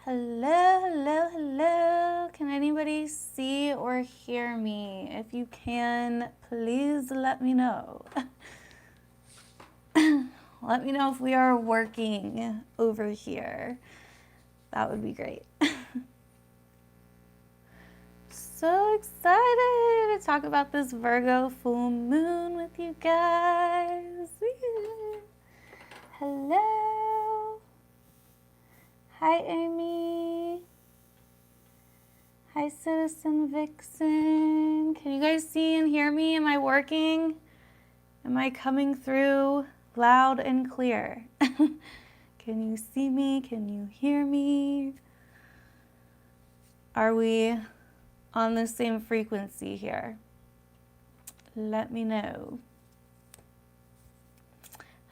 Hello, hello, hello. Can anybody see or hear me? If you can, please let me know. Let me know if we are working over here. That would be great. So excited to talk about this Virgo full moon with you guys. Hello. Hi, Amy. Hi, Citizen Vixen. Can you guys see and hear me? Am I working? Am I coming through loud and clear? Can you see me? Can you hear me? Are we on the same frequency here? Let me know.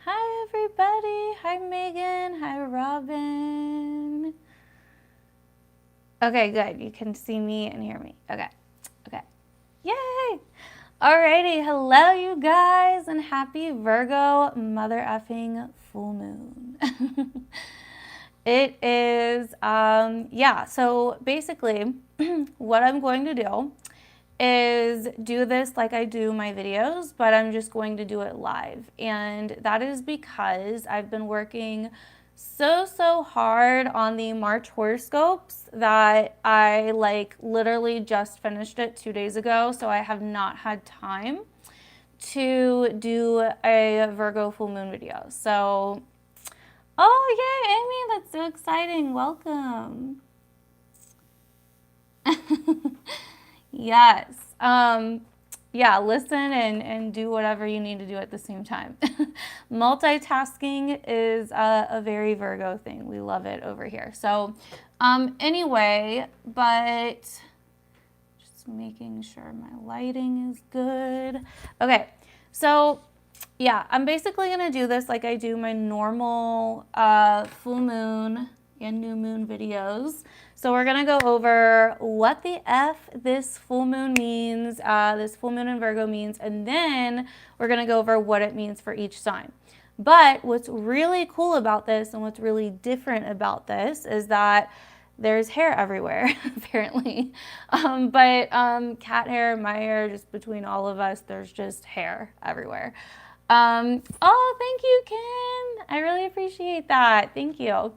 Hi, everybody. Hi, Megan. Hi, Robin. Okay, good. You can see me and hear me. Okay. Yay! Alrighty. Hello, you guys, and happy Virgo mother effing full moon. It is, so basically what I'm going to do is do this like I do my videos, but I'm just going to do it live. And that is because I've been working so hard on the March horoscopes that I literally just finished it 2 days ago. So I have not had time to do a Virgo full moon video. So, oh yay, Amy, that's so exciting. Welcome. Yes. Yeah, listen and do whatever you need to do at the same time. Multitasking is a very Virgo thing. We love it over here. So anyway, but just making sure my lighting is good. Okay, so yeah, I'm basically going to do this like I do my normal full moon and new moon videos. So we're going to go over what the F this full moon means, this full moon in Virgo means, and then we're going to go over what it means for each sign. But what's really cool about this and what's really different about this is that there's hair everywhere, apparently. Cat hair, my hair, just between all of us, there's just hair everywhere. Oh, thank you, Kim. I really appreciate that. Thank you.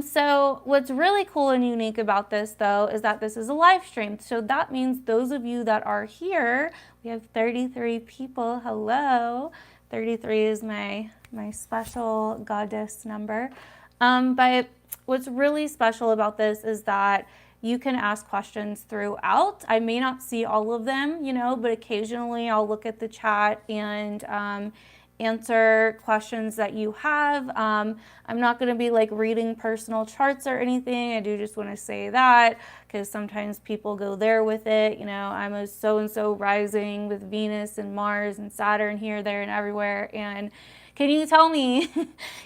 So what's really cool and unique about this, though, is that this is a live stream. So that means those of you that are here, we have 33 people. Hello. 33 is my special goddess number. But what's really special about this is that you can ask questions throughout. I may not see all of them, but occasionally I'll look at the chat and answer questions that you have. I'm not going to be reading personal charts or anything. I do just want to say that because sometimes people go there with it. I'm a so-and-so rising with Venus and Mars and Saturn here, there, and everywhere. And can you tell me,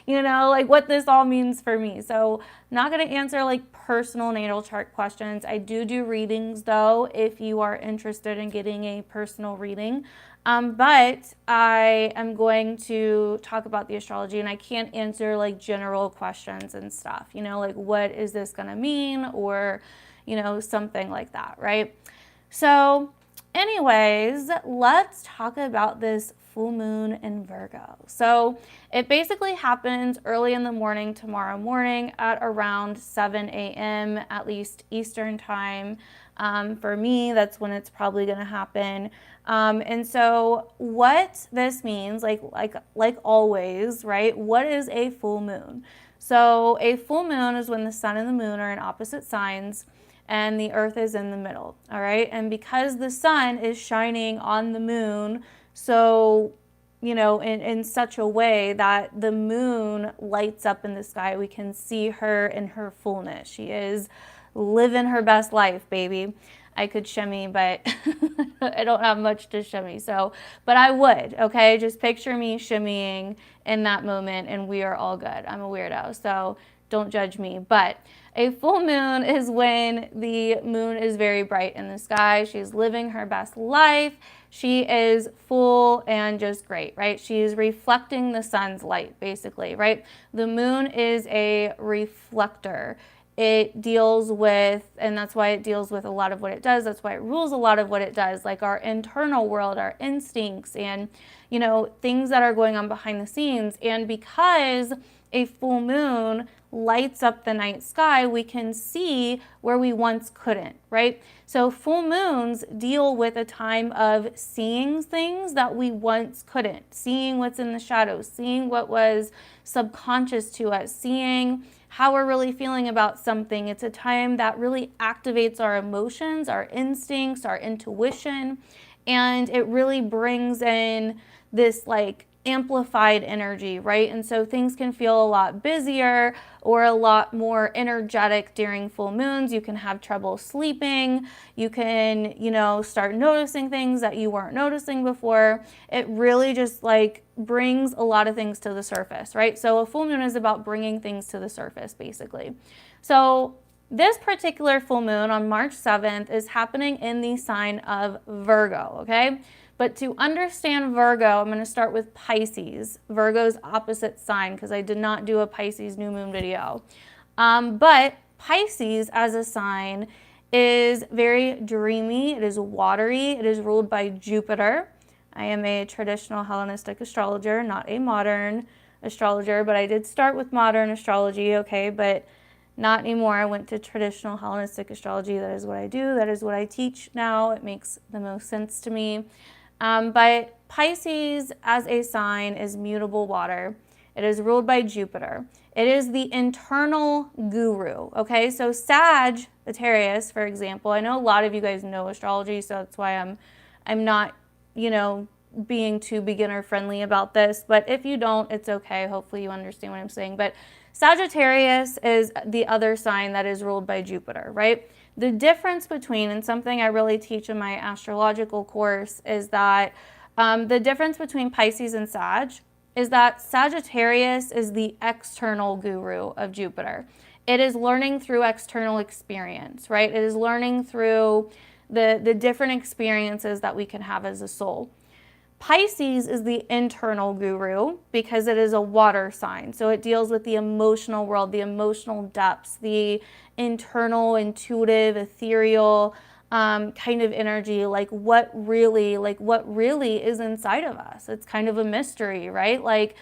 what this all means for me? So I'm not going to answer personal natal chart questions. I do readings though, if you are interested in getting a personal reading. But I am going to talk about the astrology, and I can't answer general questions and stuff, what is this going to mean, or, something like that, right? So anyways, let's talk about this full moon in Virgo. So it basically happens early in the morning tomorrow morning at around 7 a.m. at least Eastern time. For me, that's when it's probably going to happen. And so what this means, like always, right? What is a full moon? So a full moon is when the sun and the moon are in opposite signs and the earth is in the middle, all right? And because the sun is shining on the moon, so, in such a way that the moon lights up in the sky, we can see her in her fullness. She is living her best life, baby. I could shimmy, but I don't have much to shimmy. But I would, okay? Just picture me shimmying in that moment and we are all good. I'm a weirdo, so don't judge me. But a full moon is when the moon is very bright in the sky. She's living her best life. She is full and just great, right? She is reflecting the sun's light, basically, right? The moon is a reflector. it deals with, and that's why it deals with a lot of what it does. That's why it rules a lot of what it does, like our internal world, our instincts, and, you know, things that are going on behind the scenes. And because a full moon lights up the night sky, we can see where we once couldn't, right? So full moons deal with a time of seeing things that we once couldn't, seeing what's in the shadows, seeing what was subconscious to us, seeing how we're really feeling about something. It's a time that really activates our emotions, our instincts, our intuition, and it really brings in this like amplified energy, right? And so things can feel a lot busier or a lot more energetic during full moons. You can have trouble sleeping. You can, you know, start noticing things that you weren't noticing before. It really just like brings a lot of things to the surface, right? So a full moon is about bringing things to the surface, basically. So this particular full moon on March 7th is happening in the sign of Virgo, okay? But to understand Virgo, I'm going to start with Pisces, Virgo's opposite sign, because I did not do a Pisces new moon video. But Pisces as a sign is very dreamy. It is watery. It is ruled by Jupiter. I am a traditional Hellenistic astrologer, not a modern astrologer, but I did start with modern astrology, okay? But not anymore. I went to traditional Hellenistic astrology. That is what I do. That is what I teach now. It makes the most sense to me. But Pisces as a sign is mutable water. It is ruled by Jupiter. It is the internal guru, okay? So Sagittarius, for example, I know a lot of you guys know astrology, so that's why I'm not, you know, being too beginner friendly about this, but if you don't, it's okay. Hopefully you understand what I'm saying. But Sagittarius is the other sign that is ruled by Jupiter, right? The difference between, and something I really teach in my astrological course, is that the difference between Pisces and Sag is that Sagittarius is the external guru of Jupiter. It is learning through external experience, right? It is learning through the different experiences that we can have as a soul. Pisces is the internal guru because it is a water sign. So it deals with the emotional world, the emotional depths, the internal, intuitive, ethereal kind of energy, like what really is inside of us. It's kind of a mystery, right? Like,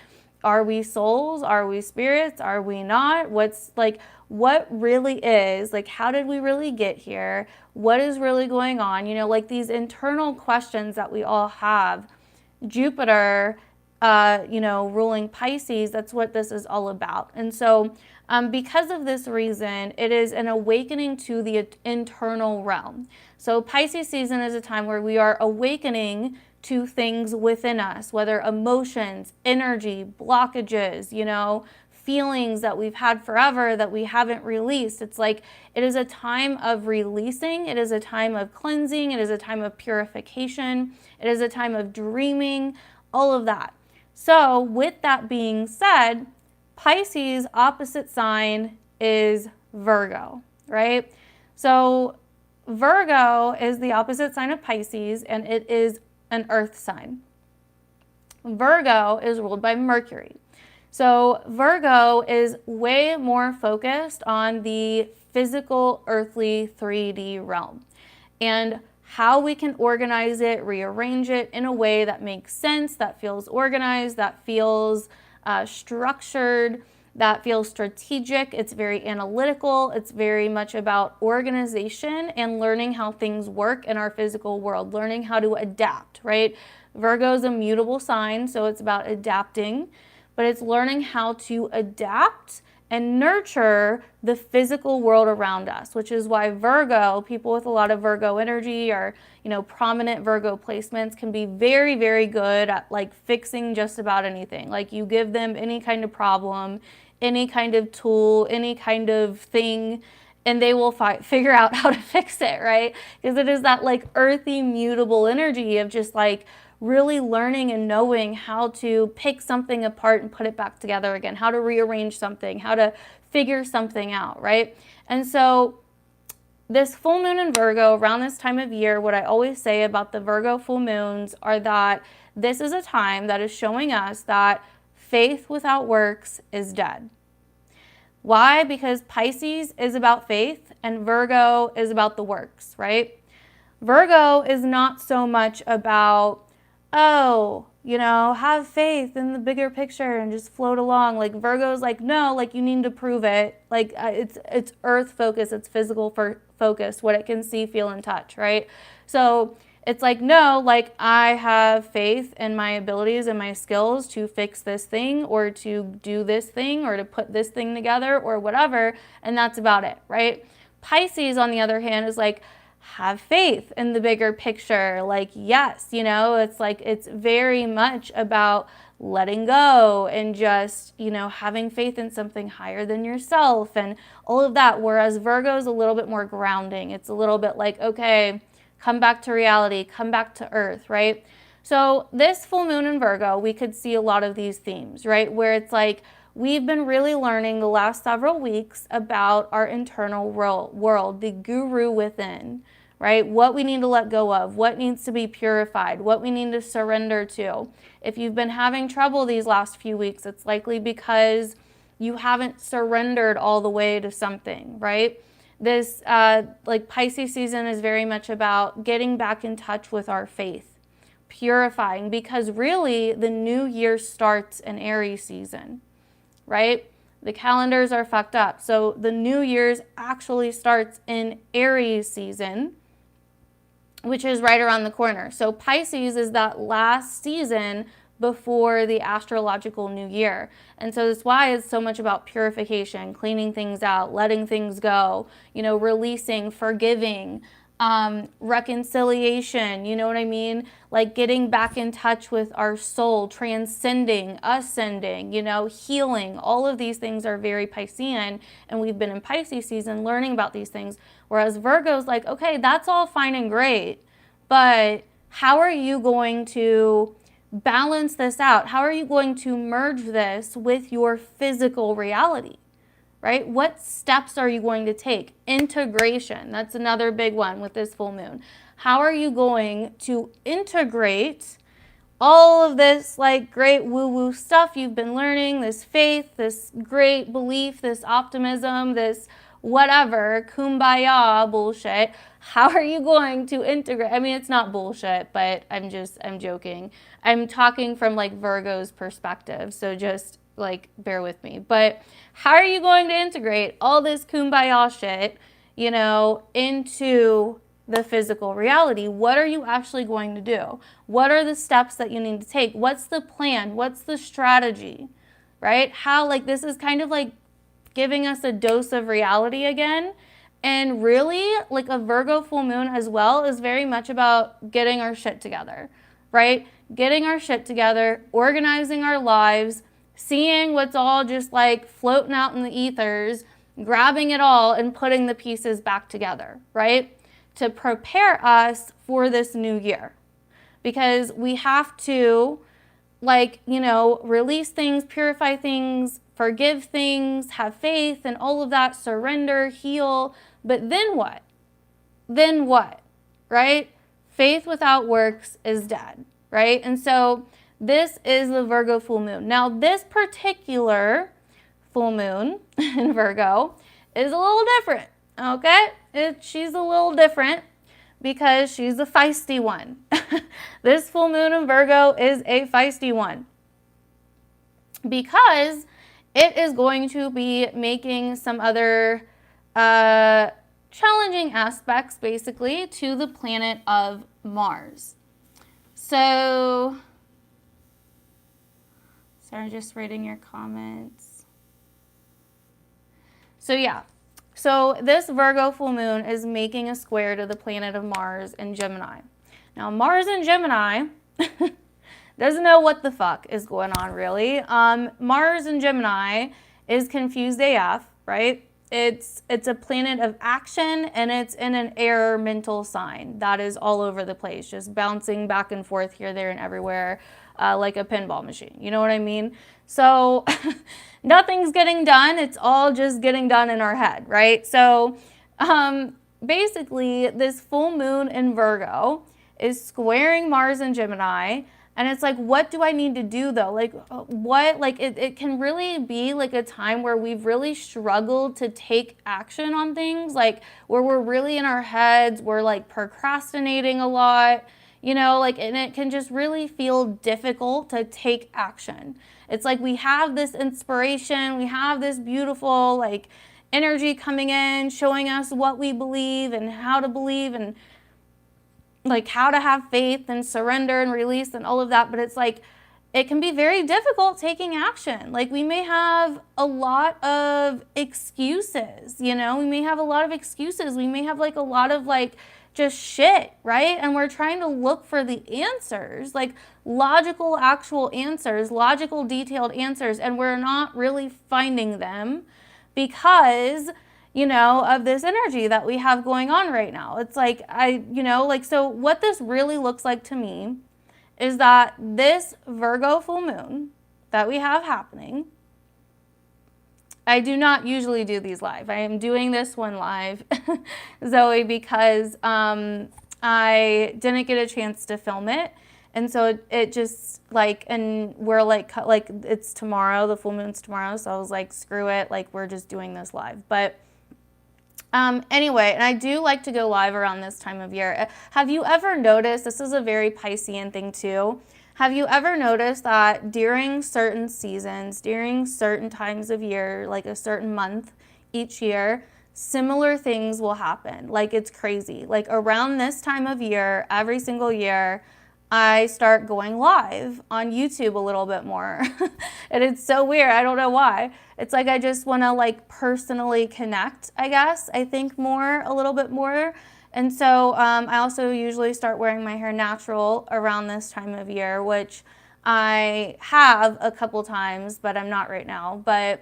are we souls? Are we spirits? Are we not? What really is? Like, how did we really get here? What is really going on? You know, like these internal questions that we all have. Jupiter, you know, ruling Pisces, that's what this is all about. And so because of this reason, it is an awakening to the internal realm. So Pisces season is a time where we are awakening to things within us, whether emotions, energy, blockages, you know, feelings that we've had forever that we haven't released. It's like it is a time of releasing. It is a time of cleansing. It is a time of purification. It is a time of dreaming, all of that. So with that being said, Pisces opposite sign is Virgo, right? So Virgo is the opposite sign of Pisces, and it is an earth sign. Virgo is ruled by Mercury. So Virgo is way more focused on the physical, earthly 3D realm and how we can organize it, rearrange it in a way that makes sense, that feels organized, that feels structured, that feels strategic. It's very analytical. It's very much about organization and learning how things work in our physical world, learning how to adapt, right? Virgo is a mutable sign, so it's about adapting, but it's learning how to adapt and nurture the physical world around us, which is why Virgo, people with a lot of Virgo energy or, you know, prominent Virgo placements can be very, very good at like fixing just about anything. Like you give them any kind of problem, any kind of tool, any kind of thing, and they will figure out how to fix it, right? Because it is that like earthy, mutable energy of just like really learning and knowing how to pick something apart and put it back together again, how to rearrange something, how to figure something out, right? And so this full moon in Virgo around this time of year, what I always say about the Virgo full moons are that this is a time that is showing us that faith without works is dead. Why? Because Pisces is about faith and Virgo is about the works, right? Virgo is not so much about, oh, you know, have faith in the bigger picture and just float along. Like Virgo's like, no, like you need to prove it. Like it's earth focus, it's physical focus, what it can see, feel, and touch, right? So it's like, no, like I have faith in my abilities and my skills to fix this thing or to do this thing or to put this thing together or whatever, and that's about it, right? Pisces, on the other hand, is like, have faith in the bigger picture. Like, yes, you know, it's like, it's very much about letting go and just, you know, having faith in something higher than yourself and all of that. Whereas Virgo is a little bit more grounding. It's a little bit like, okay, come back to reality, come back to earth, right? So this full moon in Virgo, we could see a lot of these themes, right? Where it's like, we've been really learning the last several weeks about our internal world, the guru within, right? What we need to let go of, what needs to be purified, what we need to surrender to. If you've been having trouble these last few weeks, it's likely because you haven't surrendered all the way to something, right? This like Pisces season is very much about getting back in touch with our faith, purifying, because really the new year starts in Aries season, right? The calendars are fucked up. So the new year's actually starts in Aries season, which is right around the corner. So Pisces is that last season before the astrological new year. And so that's why it's so much about purification, cleaning things out, letting things go, you know, releasing, forgiving, reconciliation, you know what I mean? Like getting back in touch with our soul, transcending, ascending, you know, healing. All of these things are very Piscean, and we've been in Pisces season learning about these things. Whereas Virgo's like, okay, that's all fine and great, but how are you going to balance this out? How are you going to merge this with your physical reality? Right? What steps are you going to take? Integration. That's another big one with this full moon. How are you going to integrate all of this like great woo-woo stuff you've been learning, this faith, this great belief, this optimism, this whatever, kumbaya bullshit? How are you going to integrate? I mean, it's not bullshit, but I'm joking. I'm talking from like Virgo's perspective. So just like bear with me. But how are you going to integrate all this kumbaya shit, you know, into the physical reality? What are you actually going to do? What are the steps that you need to take? What's the plan? What's the strategy, right? How, like, this is kind of like giving us a dose of reality again. And really, like a Virgo full moon as well is very much about getting our shit together, right? Getting our shit together, organizing our lives, seeing what's all just like floating out in the ethers, grabbing it all and putting the pieces back together, right? To prepare us for this new year. Because we have to, like, you know, release things, purify things, forgive things, have faith and all of that, surrender, heal. But then what? Then what, right? Faith without works is dead, right? And so this is the Virgo full moon. Now, this particular full moon in Virgo is a little different, okay? She's a little different because she's a feisty one. This full moon in Virgo is a feisty one because it is going to be making some other challenging aspects, basically, to the planet of Mars. So, sorry, just reading your comments. So yeah, so this Virgo full moon is making a square to the planet of Mars in Gemini. Now, Mars in Gemini doesn't know what the fuck is going on, really. Mars in Gemini is confused AF, right? It's a planet of action, and it's in an air mental sign that is all over the place, just bouncing back and forth here, there, and everywhere, like a pinball machine. You know what I mean? So nothing's getting done. It's all just getting done in our head, right? So basically, this full moon in Virgo is squaring Mars and Gemini And it's like, what do I need to do though? Like what, like it can really be like a time where we've really struggled to take action on things, like where we're really in our heads, we're like procrastinating a lot, you know, like, and it can just really feel difficult to take action. It's like we have this inspiration, we have this beautiful like energy coming in, showing us what we believe and how to believe and like how to have faith and surrender and release and all of that. But it's like, it can be very difficult taking action. Like we may have a lot of excuses, you know, we may have a lot of excuses. We may have like a lot of like just shit, right? And we're trying to look for the answers, like logical, actual answers, logical, detailed answers. And we're not really finding them because, you know, of this energy that we have going on right now. It's like, you know, like, so what this really looks like to me is that this Virgo full moon that we have happening, I do not usually do these live. I am doing this one live, Zoe, because I didn't get a chance to film it. And so it just like, and we're like it's tomorrow, the full moon's tomorrow. So I was like, screw it. Like we're just doing this live. But anyway, and I do like to go live around this time of year. Have you ever noticed, this is a very Piscean thing too, have you ever noticed that during certain seasons, during certain times of year, like a certain month each year, similar things will happen? Like it's crazy. Like around this time of year, every single year, I start going live on YouTube a little bit more. And it's so weird. I don't know why. It's like I just want to like personally connect, I guess. I think a little bit more. And so I also usually start wearing my hair natural around this time of year, which I have a couple times, but I'm not right now. But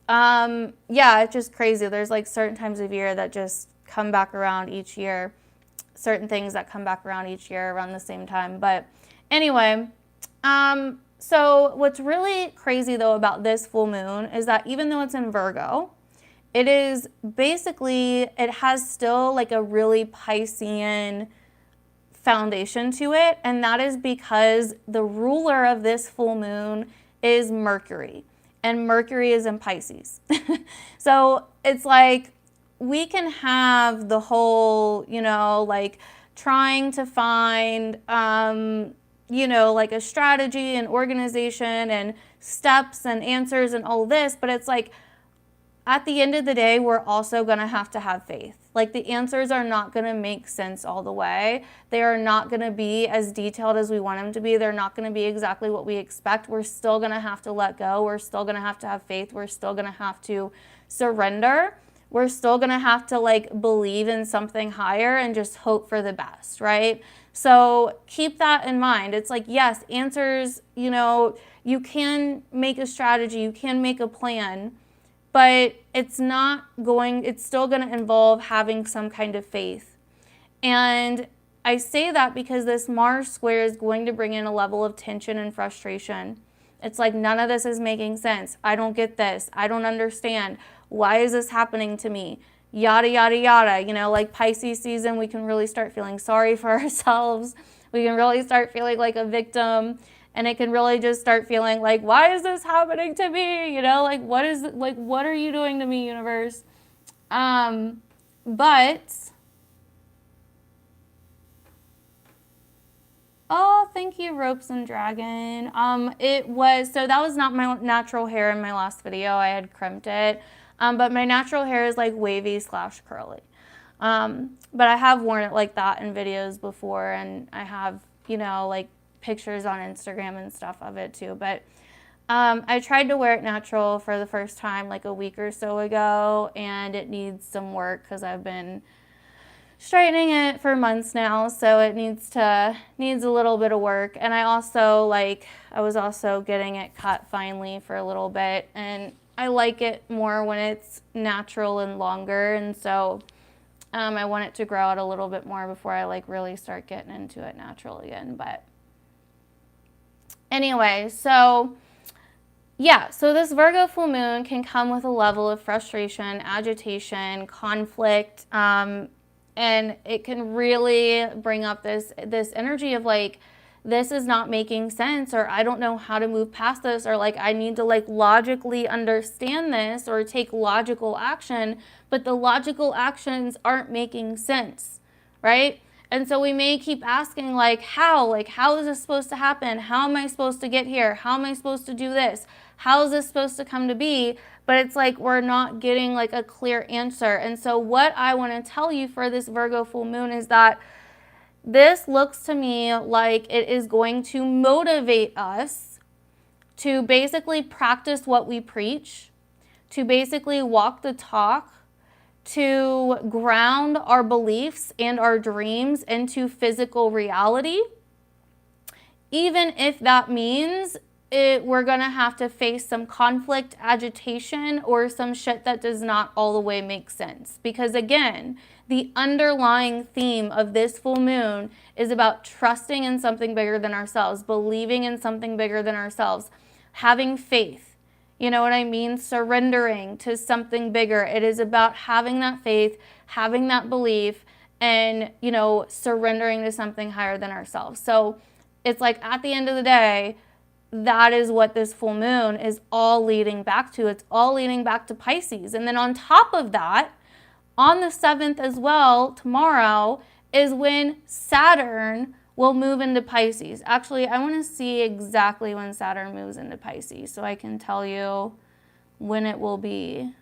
yeah, it's just crazy. There's like certain times of year that just come back around each year. Certain things that come back around each year around the same time. But anyway, so what's really crazy though about this full moon is that even though it's in Virgo, it is basically, it has still like a really Piscean foundation to it. And that is because the ruler of this full moon is Mercury, and Mercury is in Pisces. So it's like, we can have the whole, you know, like trying to find, you know, like a strategy and organization and steps and answers and all this. But it's like, at the end of the day, we're also going to have faith. Like the answers are not going to make sense all the way. They are not going to be as detailed as we want them to be. They're not going to be exactly what we expect. We're still going to have to let go. We're still going to have faith. We're still going to have to surrender. We're still going to have to like believe in something higher and just hope for the best, right? So keep that in mind. It's like, yes, answers, you know, you can make a strategy, you can make a plan, but it's still going to involve having some kind of faith. And I say that because this Mars square is going to bring in a level of tension and frustration. It's like, none of this is making sense. I don't get this. I don't understand. Why is this happening to me? Yada, yada, yada. You know, like Pisces season, we can really start feeling sorry for ourselves. We can really start feeling like a victim. And it can really just start feeling like, why is this happening to me? You know, like, what are you doing to me, universe? But, oh, thank you, Ropes and Dragon. So that was not my natural hair in my last video. I had crimped it. But my natural hair is like wavy / curly. But I have worn it like that in videos before, and I have, you know, like pictures on Instagram and stuff of it too. But I tried to wear it natural for the first time like a week or so ago, and it needs some work because I've been straightening it for months now, so it needs a little bit of work. And I was also getting it cut finally for a little bit, and I like it more when it's natural and longer, and so I want it to grow out a little bit more before I like really start getting into it natural again. But anyway, so yeah, so this Virgo full moon can come with a level of frustration, agitation, conflict, and it can really bring up this energy of like this is not making sense, or I don't know how to move past this, or like I need to like logically understand this or take logical action, but the logical actions aren't making sense, right? And so we may keep asking like how is this supposed to happen? How am I supposed to get here? How am I supposed to do this? How is this supposed to come to be? But it's like we're not getting like a clear answer. And so what I want to tell you for this Virgo full moon is that this looks to me like it is going to motivate us to basically practice what we preach, to basically walk the talk, to ground our beliefs and our dreams into physical reality, even if that means we're going to have to face some conflict, agitation, or some shit that does not all the way make sense. Because again, the underlying theme of this full moon is about trusting in something bigger than ourselves, believing in something bigger than ourselves, having faith. You know what I mean? Surrendering to something bigger. It is about having that faith, having that belief, and, you know, surrendering to something higher than ourselves. So it's like at the end of the day, that is what this full moon is all leading back to. It's all leading back to Pisces. And then on top of that, on the 7th as well, tomorrow, is when Saturn will move into Pisces. Actually, I want to see exactly when Saturn moves into Pisces so I can tell you when it will be,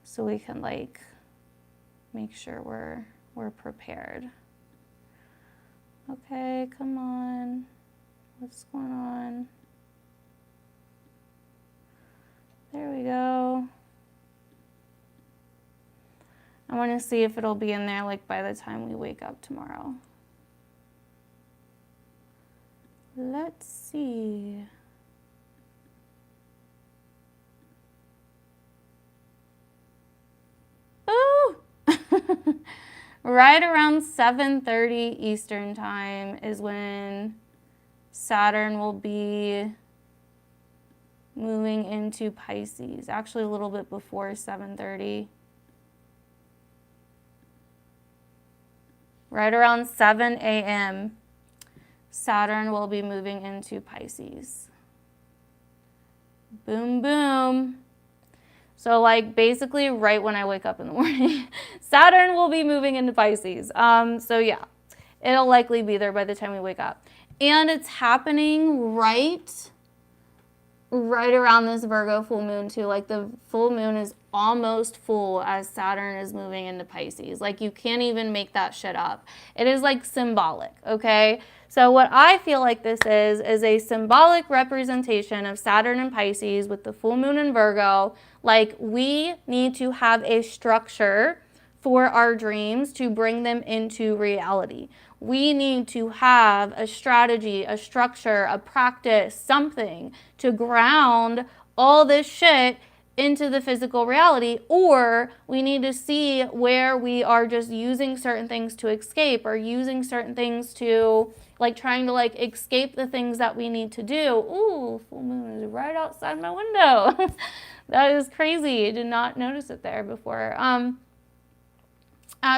so we can like make sure we're prepared. Okay, come on. What's going on? There we go. I want to see if it'll be in there like by the time we wake up tomorrow. Let's see. Ooh! Right around 7:30 Eastern time is when Saturn will be moving into Pisces. Actually, a little bit before 7:30. Right around 7 a.m., Saturn will be moving into Pisces. Boom, boom. So like basically right when I wake up in the morning, Saturn will be moving into Pisces. So yeah, it'll likely be there by the time we wake up. And it's happening right around this Virgo full moon too. Like the full moon is almost full as Saturn is moving into Pisces. Like you can't even make that shit up. It is like symbolic, okay? So what I feel like this is a symbolic representation of Saturn and Pisces with the full moon in Virgo. Like we need to have a structure for our dreams to bring them into reality. We need to have a strategy, a structure, a practice, something to ground all this shit into the physical reality, or we need to see where we are just using certain things to escape or using certain things to like trying to like escape the things that we need to do. Ooh, full moon is right outside my window. That is crazy. I did not notice it there before.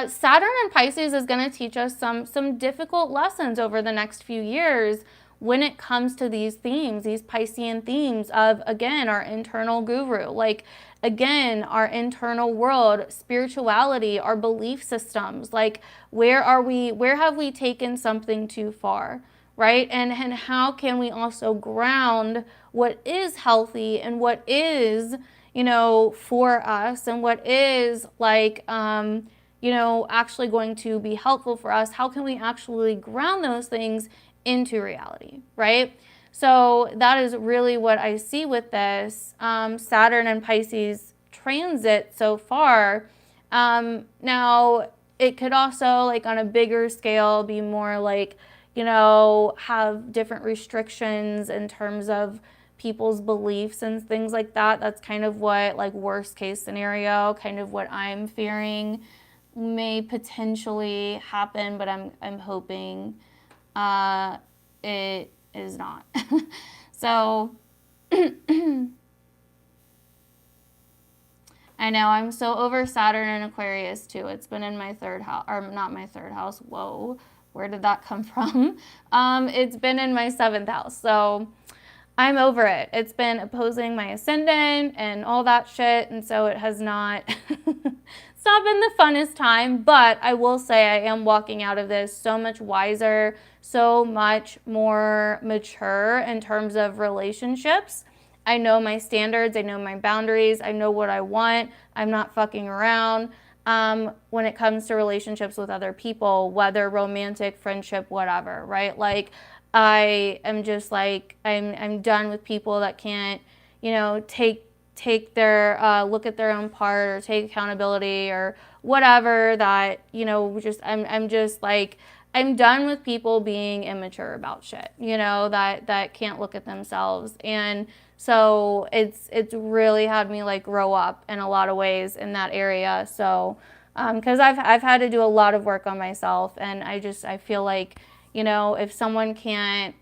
Saturn and Pisces is going to teach us some difficult lessons over the next few years when it comes to these themes, these Piscean themes of, again, our internal guru, like, again, our internal world, spirituality, our belief systems, like, where have we taken something too far, right? And how can we also ground what is healthy and what is, you know, for us and what is like, you know, actually going to be helpful for us? How can we actually ground those things into reality, right? So that is really what I see with this Saturn and Pisces transit so far. Now, it could also, like on a bigger scale, be more like, you know, have different restrictions in terms of people's beliefs and things like that. That's kind of what, like, worst case scenario, kind of what I'm fearing may potentially happen, but I'm hoping it is not. So I know I'm so over Saturn and Aquarius too. It's been in my third house, or not my third house, whoa, Where did that come from? It's been in my 7th house. So I'm over it. It's been opposing my ascendant and all that shit. And so it has not, it's not been the funnest time, but I will say I am walking out of this so much wiser, so much more mature in terms of relationships. I know my standards. I know my boundaries. I know what I want. I'm not fucking around. When it comes to relationships with other people, whether romantic, friendship, whatever, right? Like, I am just like, I'm done with people that can't, you know, take their, look at their own part or take accountability or whatever that, you know, just, I'm just like, I'm done with people being immature about shit, you know, that can't look at themselves. And so it's really had me like grow up in a lot of ways in that area. So, because I've had to do a lot of work on myself, and I feel like, you know, if someone can't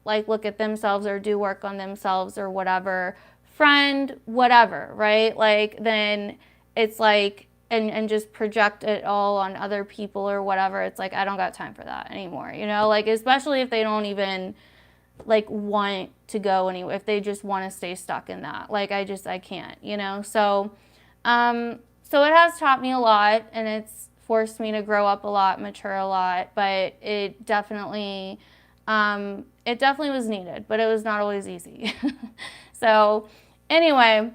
like look at themselves or do work on themselves or whatever, friend, whatever, right? Like, then it's like, and just project it all on other people or whatever. It's like, I don't got time for that anymore, you know, like, especially if they don't even like want to go anywhere, if they just want to stay stuck in that. Like, I can't, you know? So, so it has taught me a lot, and it's forced me to grow up a lot, mature a lot, but it definitely was needed, but it was not always easy. So anyway,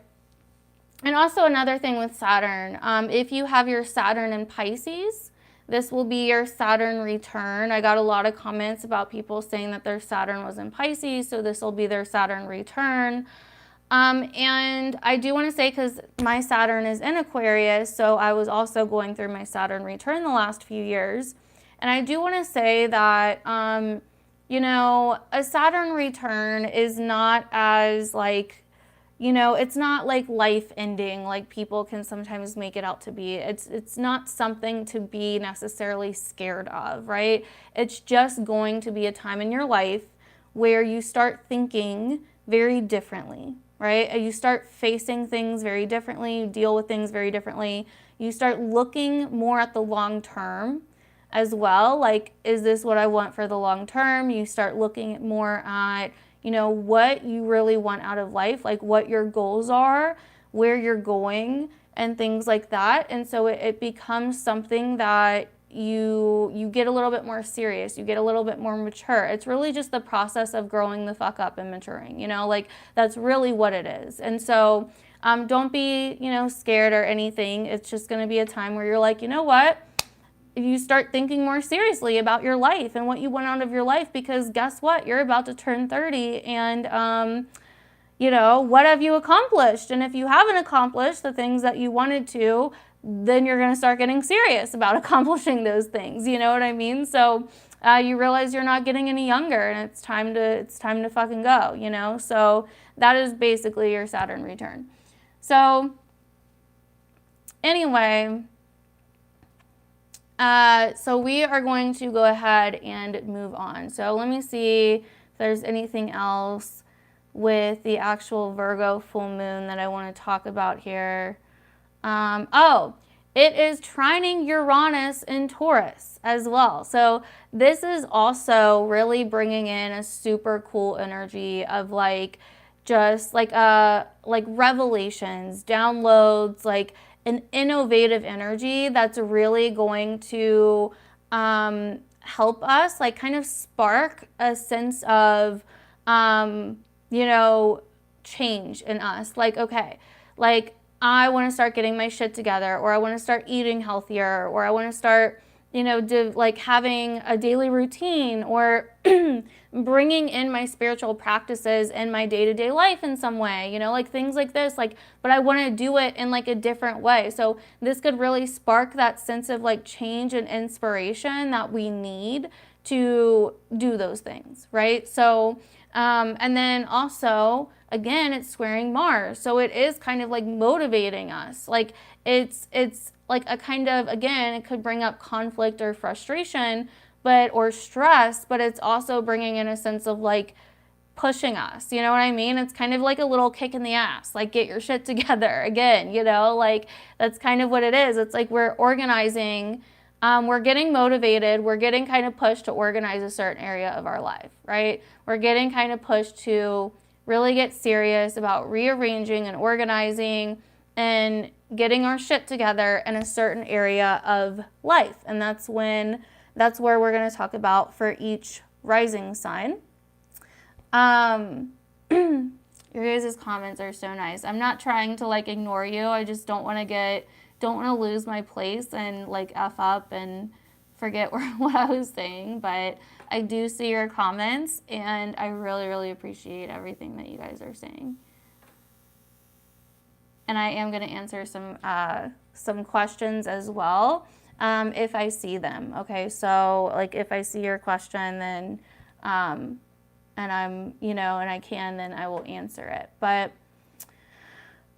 and also another thing with Saturn, if you have your Saturn in Pisces, this will be your Saturn return. I got a lot of comments about people saying that their Saturn was in Pisces, so this will be their Saturn return. And I do want to say, because my Saturn is in Aquarius, so I was also going through my Saturn return the last few years. And I do want to say that, you know, a Saturn return is not as like, you know, it's not like life ending like people can sometimes make it out to be. It's not something to be necessarily scared of, right? It's just going to be a time in your life where you start thinking very differently, right? You start facing things very differently, you deal with things very differently. You start looking more at the long term as well. Like, is this what I want for the long term? You start looking more at, you know, what you really want out of life, like what your goals are, where you're going, and things like that. And so it becomes something that you get a little bit more serious, you get a little bit more mature. It's really just the process of growing the fuck up and maturing, you know, like that's really what it is. And so don't be, you know, scared or anything. It's just going to be a time where you're like, you know what? You start thinking more seriously about your life and what you want out of your life, because guess what? You're about to turn 30, and you know, what have you accomplished? And if you haven't accomplished the things that you wanted to, then you're going to start getting serious about accomplishing those things. You know what I mean? So you realize you're not getting any younger, and it's time to fucking go, you know? So that is basically your Saturn return. So anyway, so we are going to go ahead and move on. So let me see if there's anything else with the actual Virgo full moon that I want to talk about here. Oh, it is trining Uranus in Taurus as well. So this is also really bringing in a super cool energy of like, just like revelations, downloads, like an innovative energy that's really going to help us, like kind of spark a sense of, you know, change in us. Like, okay, like I want to start getting my shit together, or I want to start eating healthier, or I want to start, you know, like having a daily routine, or bringing in my spiritual practices in my day-to-day life in some way, you know, like things like this, like, but I want to do it in like a different way. So this could really spark that sense of like change and inspiration that we need to do those things, right? So, and then also, again, it's squaring Mars. So it is kind of like motivating us. Like it's like a kind of, again, it could bring up conflict or frustration, or stress, but it's also bringing in a sense of like pushing us, you know what I mean? It's kind of like a little kick in the ass, like get your shit together again, you know, like that's kind of what it is. It's like we're organizing we're getting motivated. We're getting kind of pushed to organize a certain area of our life, right? We're getting kind of pushed to really get serious about rearranging and organizing and getting our shit together in a certain area of life. And that's where we're going to talk about for each rising sign. Your guys' comments are so nice. I'm not trying to like ignore you. I just don't want to lose my place and like F up and forget what I was saying. But I do see your comments, and I really, really appreciate everything that you guys are saying. And I am going to answer some questions as well if I see them. Okay, so like if I see your question, then and I'm, and I can, then I will answer it. But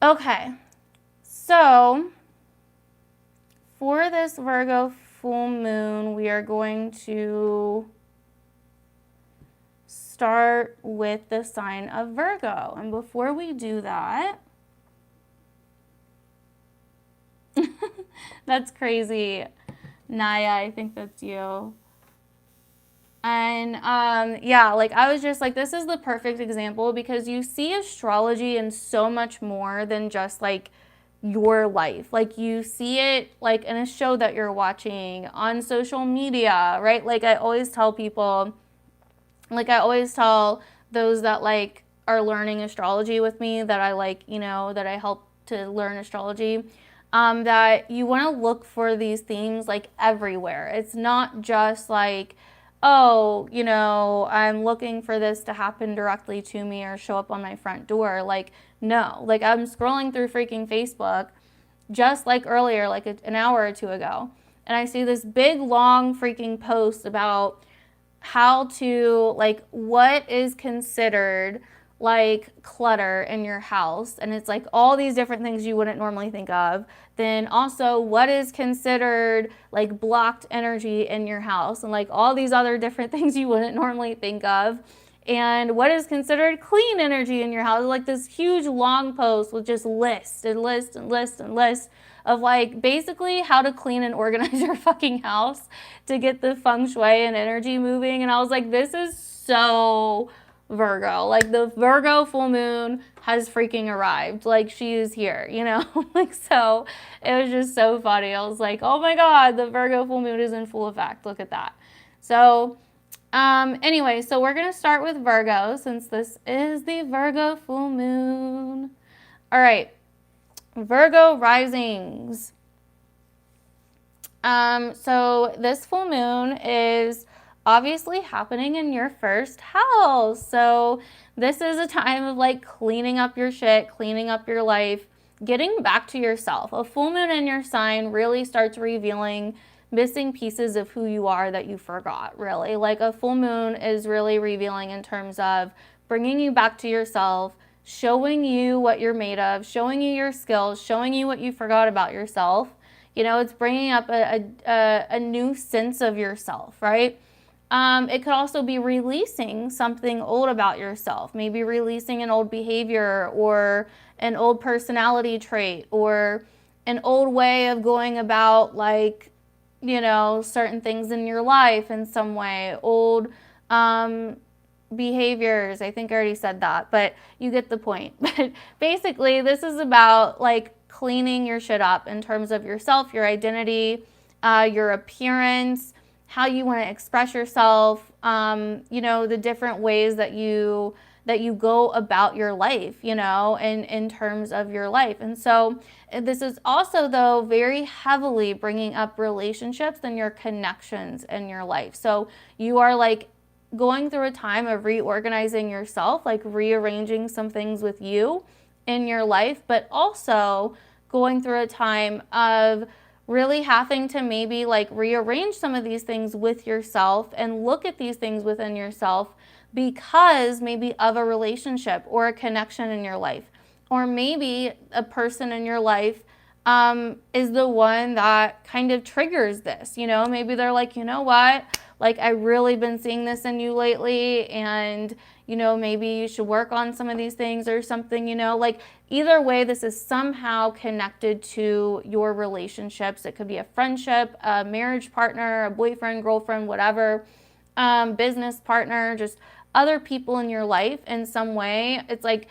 okay, so for this Virgo full moon, we are going to start with the sign of Virgo. And before we do that, that's crazy. Naya, I think that's you. And yeah, like I was just like, this is the perfect example because you see astrology in so much more than just like your life. Like you see it like in a show that you're watching on social media, right? Like I always tell people, like I always tell those that like are learning astrology with me that I like, that I help to learn astrology, that you want to look for these themes like everywhere. It's not just like, oh, I'm looking for this to happen directly to me or show up on my front door. Like, no, like I'm scrolling through freaking Facebook just like earlier, like an hour or two ago, and I see this big, long freaking post about how to, like, what is considered like clutter in your house, and it's like all these different things you wouldn't normally think of. Then also what is considered like blocked energy in your house, and like all these other different things you wouldn't normally think of, and what is considered clean energy in your house. Like this huge long post with just lists and lists and lists and lists of like basically how to clean and organize your fucking house to get the feng shui and energy moving. And I was like, this is so Virgo. Like the Virgo full moon has freaking arrived. Like she is here, like, so it was just so funny. I was like, oh my God, the Virgo full moon is in full effect. Look at that. So anyway, so we're going to start with Virgo since this is the Virgo full moon. All right, Virgo risings. So this full moon is obviously happening in your first house. So this is a time of like cleaning up your shit, cleaning up your life, getting back to yourself. A full moon in your sign really starts revealing missing pieces of who you are that you forgot, really. Like a full moon is really revealing in terms of bringing you back to yourself, showing you what you're made of, showing you your skills, showing you what you forgot about yourself. It's bringing up a new sense of yourself, right? It could also be releasing something old about yourself, maybe releasing an old behavior or an old personality trait or an old way of going about like, certain things in your life in some way, old behaviors. I think I already said that, but you get the point. But basically, this is about like cleaning your shit up in terms of yourself, your identity, your appearance, how you want to express yourself, the different ways that you go about your life, in terms of your life. And so this is also, though, very heavily bringing up relationships and your connections in your life. So you are like going through a time of reorganizing yourself, like rearranging some things with you in your life, but also going through a time of really having to maybe like rearrange some of these things with yourself and look at these things within yourself because maybe of a relationship or a connection in your life, or maybe a person in your life is the one that kind of triggers this. Maybe they're like, you know what, like I really been seeing this in you lately, and you know, maybe you should work on some of these things or something, you know, like either way, this is somehow connected to your relationships. It could be a friendship, a marriage partner, a boyfriend, girlfriend, whatever, business partner, just other people in your life in some way. It's like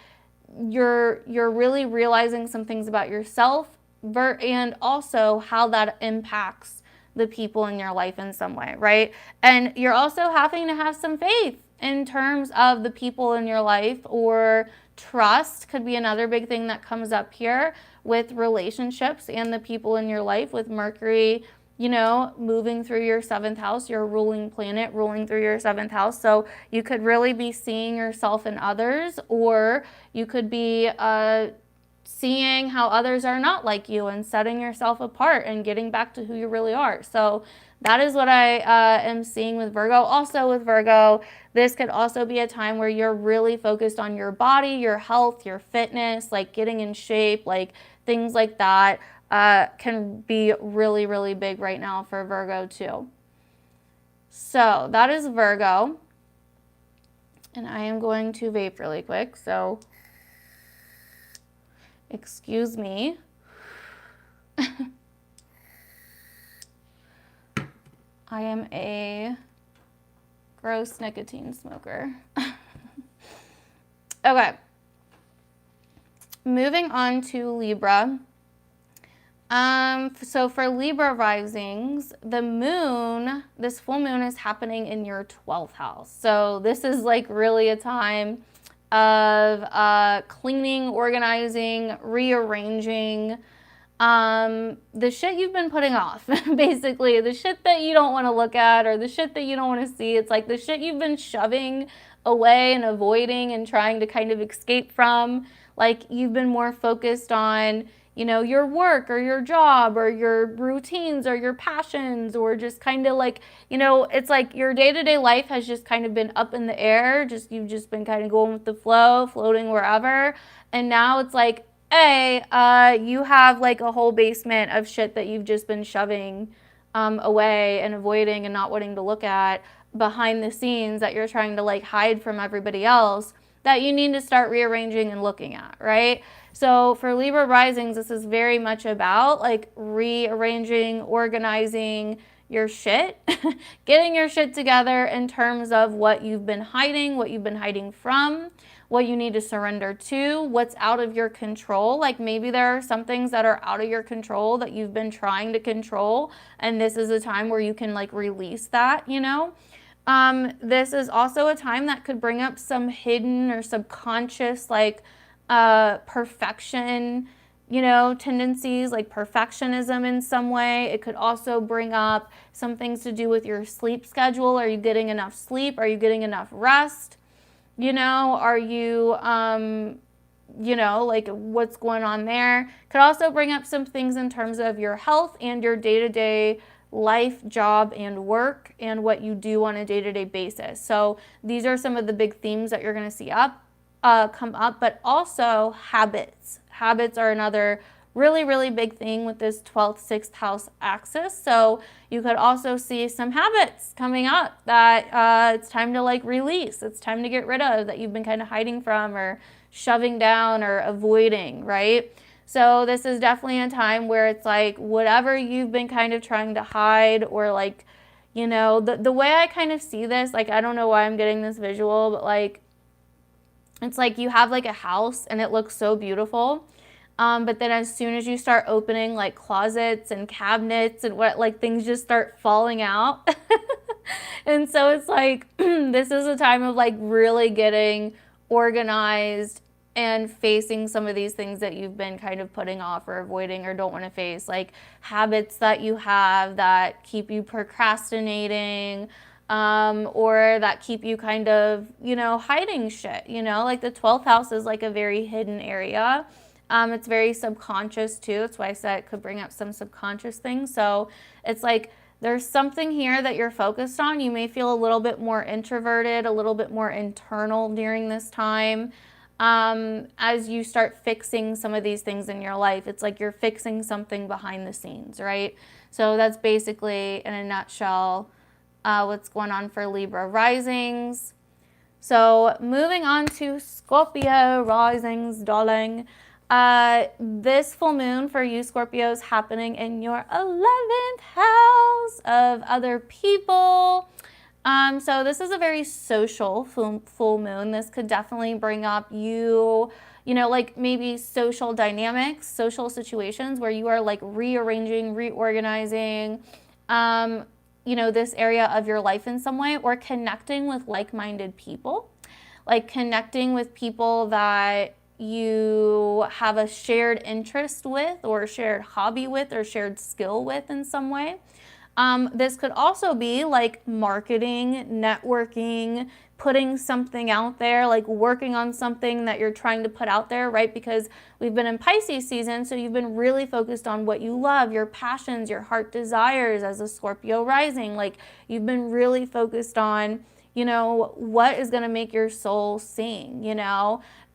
you're really realizing some things about yourself and also how that impacts the people in your life in some way, right? And you're also having to have some faith in terms of the people in your life, or trust could be another big thing that comes up here with relationships and the people in your life, with Mercury, you know, moving through your 7th house, your ruling planet ruling through your 7th house. So you could really be seeing yourself in others, or you could be seeing how others are not like you and setting yourself apart and getting back to who you really are. So that is what I am seeing with Virgo. Also with Virgo, this could also be a time where you're really focused on your body, your health, your fitness, like getting in shape, like things like that can be really, really big right now for Virgo too. So that is Virgo. And I am going to vape really quick, so excuse me. I am a gross nicotine smoker. Okay. Moving on to Libra. So for Libra risings, the moon, this full moon is happening in your 12th house. So this is like really a time of cleaning, organizing, rearranging, the shit you've been putting off, basically the shit that you don't want to look at, or the shit that you don't want to see. It's like the shit you've been shoving away and avoiding and trying to kind of escape from. Like you've been more focused on, you know, your work or your job or your routines or your passions, or just kind of like, you know, it's like your day-to-day life has just kind of been up in the air. You've just been kind of going with the flow, floating wherever. And now it's like, hey, you have like a whole basement of shit that you've just been shoving away and avoiding and not wanting to look at behind the scenes, that you're trying to like hide from everybody else, that you need to start rearranging and looking at, right? So for Libra risings, this is very much about like rearranging, organizing your shit, getting your shit together in terms of what you've been hiding from, what you need to surrender to, what's out of your control. Like maybe there are some things that are out of your control that you've been trying to control, and this is a time where you can like release that, you know? This is also a time that could bring up some hidden or subconscious like perfection, you know, tendencies, like perfectionism in some way. It could also bring up some things to do with your sleep schedule. Are you getting enough sleep? Are you getting enough rest? You know, are you, you know, like what's going on there? Could also bring up some things in terms of your health and your day-to-day life, job, and work, and what you do on a day-to-day basis. So these are some of the big themes that you're going to see come up, but also habits. Habits are another really, really big thing with this 12th, 6th house axis. So you could also see some habits coming up that it's time to like release. It's time to get rid of, that you've been kind of hiding from or shoving down or avoiding, right? So this is definitely a time where it's like whatever you've been kind of trying to hide, or like, you know, the way I kind of see this, like, I don't know why I'm getting this visual, but like, it's like you have like a house and it looks so beautiful. But then as soon as you start opening like closets and cabinets and what, like things just start falling out. And so it's like, this is a time of like really getting organized and facing some of these things that you've been kind of putting off or avoiding or don't want to face, like habits that you have that keep you procrastinating, or that keep you kind of, you know, hiding shit, you know, like the 12th house is like a very hidden area. It's very subconscious too. That's why I said it could bring up some subconscious things. So it's like there's something here that you're focused on. You may feel a little bit more introverted, a little bit more internal during this time. As you start fixing some of these things in your life, it's like you're fixing something behind the scenes, right? So that's basically, in a nutshell, what's going on for Libra risings. So moving on to Scorpio risings, darling. This full moon for you Scorpios happening in your 11th house of other people. So this is a very social full moon. This could definitely bring up like maybe social dynamics, social situations where you are like rearranging, reorganizing, this area of your life in some way, or connecting with like-minded people, like connecting with people that you have a shared interest with, or shared hobby with, or shared skill with in some way. This could also be like marketing, networking, putting something out there, like working on something that you're trying to put out there, right? Because we've been in Pisces season, so you've been really focused on what you love, your passions, your heart desires as a Scorpio rising. Like you've been really focused on, what is going to make your soul sing,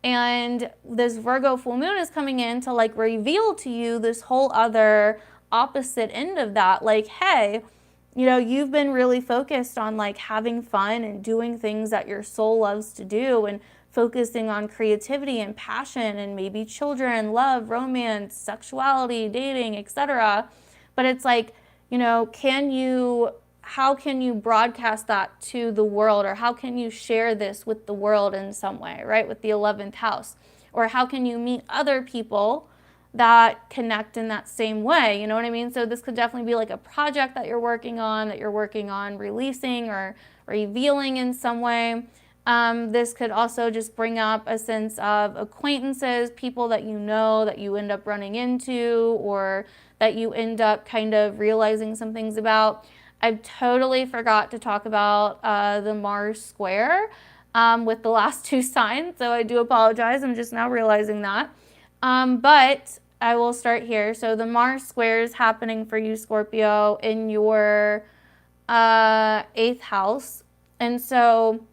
And this Virgo full moon is coming in to like reveal to you this whole other opposite end of that. Like, hey, you've been really focused on like having fun and doing things that your soul loves to do, and focusing on creativity and passion and maybe children, love, romance, sexuality, dating, etc. But it's like, how can you broadcast that to the world, or how can you share this with the world in some way, right? With the 11th house, or how can you meet other people that connect in that same way, you know what I mean? So this could definitely be like a project that you're working on releasing or revealing in some way. This could also just bring up a sense of acquaintances, people that that you end up running into, or that you end up kind of realizing some things about. I totally forgot to talk about the Mars square with the last two signs, so I do apologize. I'm just now realizing that. But I will start here. So the Mars square is happening for you, Scorpio, in your 8th house. And so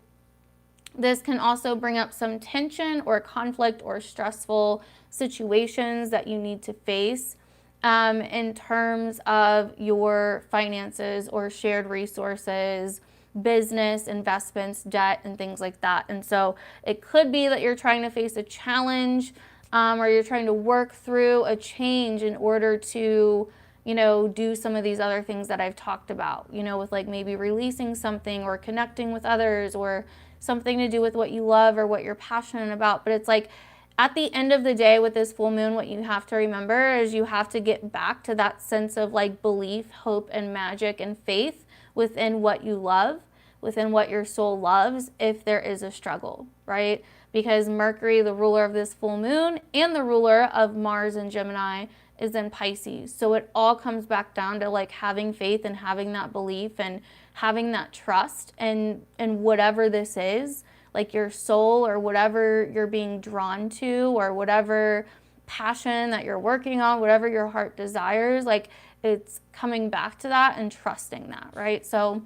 this can also bring up some tension or conflict or stressful situations that you need to face in terms of your finances or shared resources, business, investments, debt, and things like that. And so it could be that you're trying to face a challenge, or you're trying to work through a change in order to, do some of these other things that I've talked about, with like maybe releasing something or connecting with others, or something to do with what you love or what you're passionate about. But it's like, at the end of the day with this full moon, what you have to remember is you have to get back to that sense of like belief, hope, and magic and faith within what you love, within what your soul loves, if there is a struggle, right? Because Mercury, the ruler of this full moon, and the ruler of Mars and Gemini, is in Pisces. So it all comes back down to like having faith and having that belief and having that trust and whatever this is, like your soul or whatever you're being drawn to, or whatever passion that you're working on, whatever your heart desires, like it's coming back to that and trusting that, right? So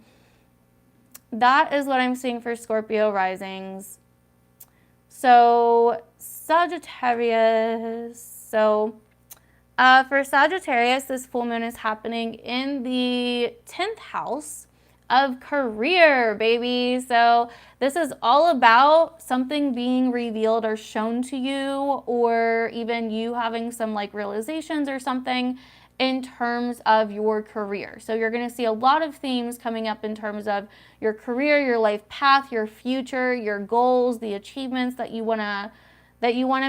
that is what I'm seeing for Scorpio risings. So Sagittarius. So for Sagittarius, this full moon is happening in the 10th house of career, baby. So this is all about something being revealed or shown to you, or even you having some like realizations or something in terms of your career. So you're going to see a lot of themes coming up in terms of your career, your life path, your future, your goals, the achievements that you want to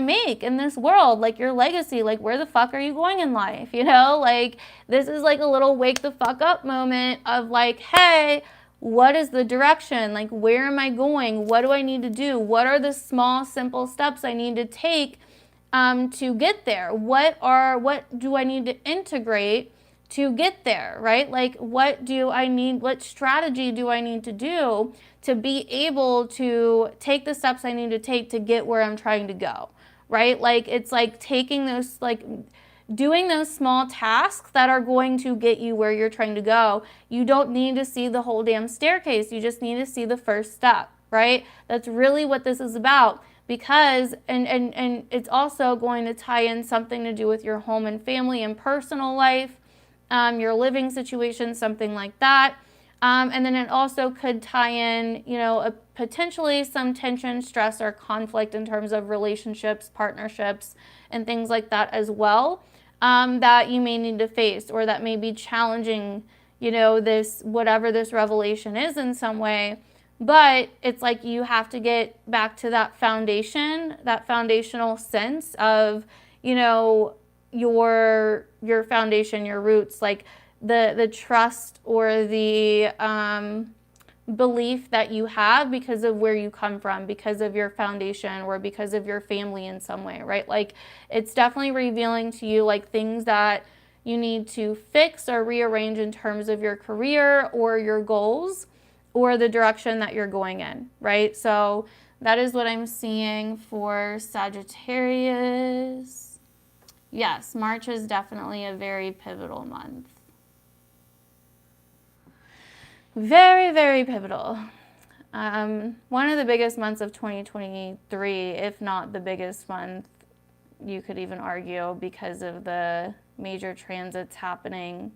make in this world, like your legacy, like where the fuck are you going in life, like this is like a little wake the fuck up moment of like, hey, what is the direction? Like, where am I going? What do I need to do? What are the small, simple steps I need to take to get there? What do I need to integrate to get there, right? Like, what strategy do I need to do to be able to take the steps I need to take to get where I'm trying to go, right? Like, it's like taking those, like, doing those small tasks that are going to get you where you're trying to go. You don't need to see the whole damn staircase. You just need to see the first step, right? That's really what this is about. Because, and it's also going to tie in something to do with your home and family and personal life, your living situation, something like that. And then it also could tie in, you know, potentially some tension, stress, or conflict in terms of relationships, partnerships, and things like that as well, that you may need to face, or that may be challenging, you know, this, whatever this revelation is in some way. But it's like you have to get back to that foundation, that foundational sense of, you know, your foundation, your roots, like the trust or the belief that you have because of where you come from, because of your foundation, or because of your family in some way, right? Like it's definitely revealing to you like things that you need to fix or rearrange in terms of your career or your goals or the direction that you're going in, right? So that is what I'm seeing for Sagittarius. Yes, March is definitely a very pivotal month. Very, very pivotal. One of the biggest months of 2023, if not the biggest month, you could even argue, because of the major transits happening.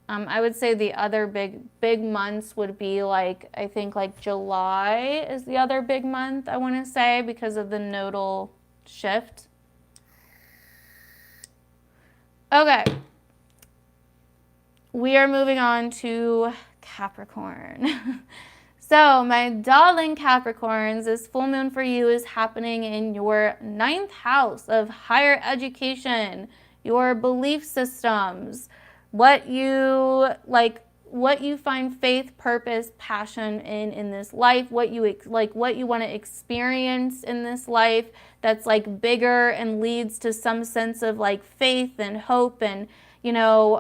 I would say the other big months would be like, I think like July is the other big month, I want to say, because of the nodal shift. Okay. We are moving on to Capricorn. So my darling Capricorns, this full moon for you is happening in your 9th house of higher education, your belief systems, what you like, what you find faith, purpose, passion in this life, what you want to experience in this life that's like bigger and leads to some sense of like faith and hope and, you know,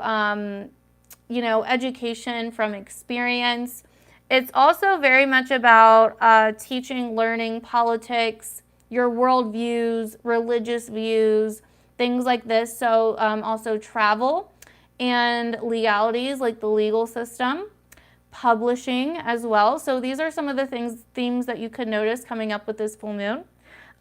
education from experience. It's also very much about teaching, learning, politics, your worldviews, religious views, things like this. So also travel and legalities, like the legal system, publishing as well. So these are some of the themes that you could notice coming up with this full moon.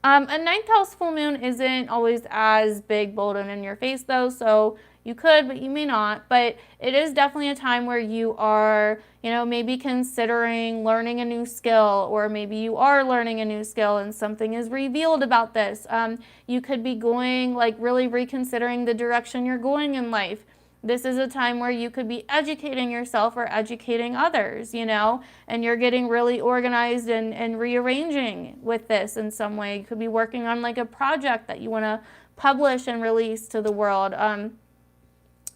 A 9th house full moon isn't always as big, bold, and in your face though. So you could, but you may not. But it is definitely a time where you are, you know, maybe considering learning a new skill, or maybe you are learning a new skill and something is revealed about this. You could be going, like really reconsidering the direction you're going in life. This is a time where you could be educating yourself or educating others, you know, and you're getting really organized and rearranging with this in some way. You could be working on like a project that you want to publish and release to the world,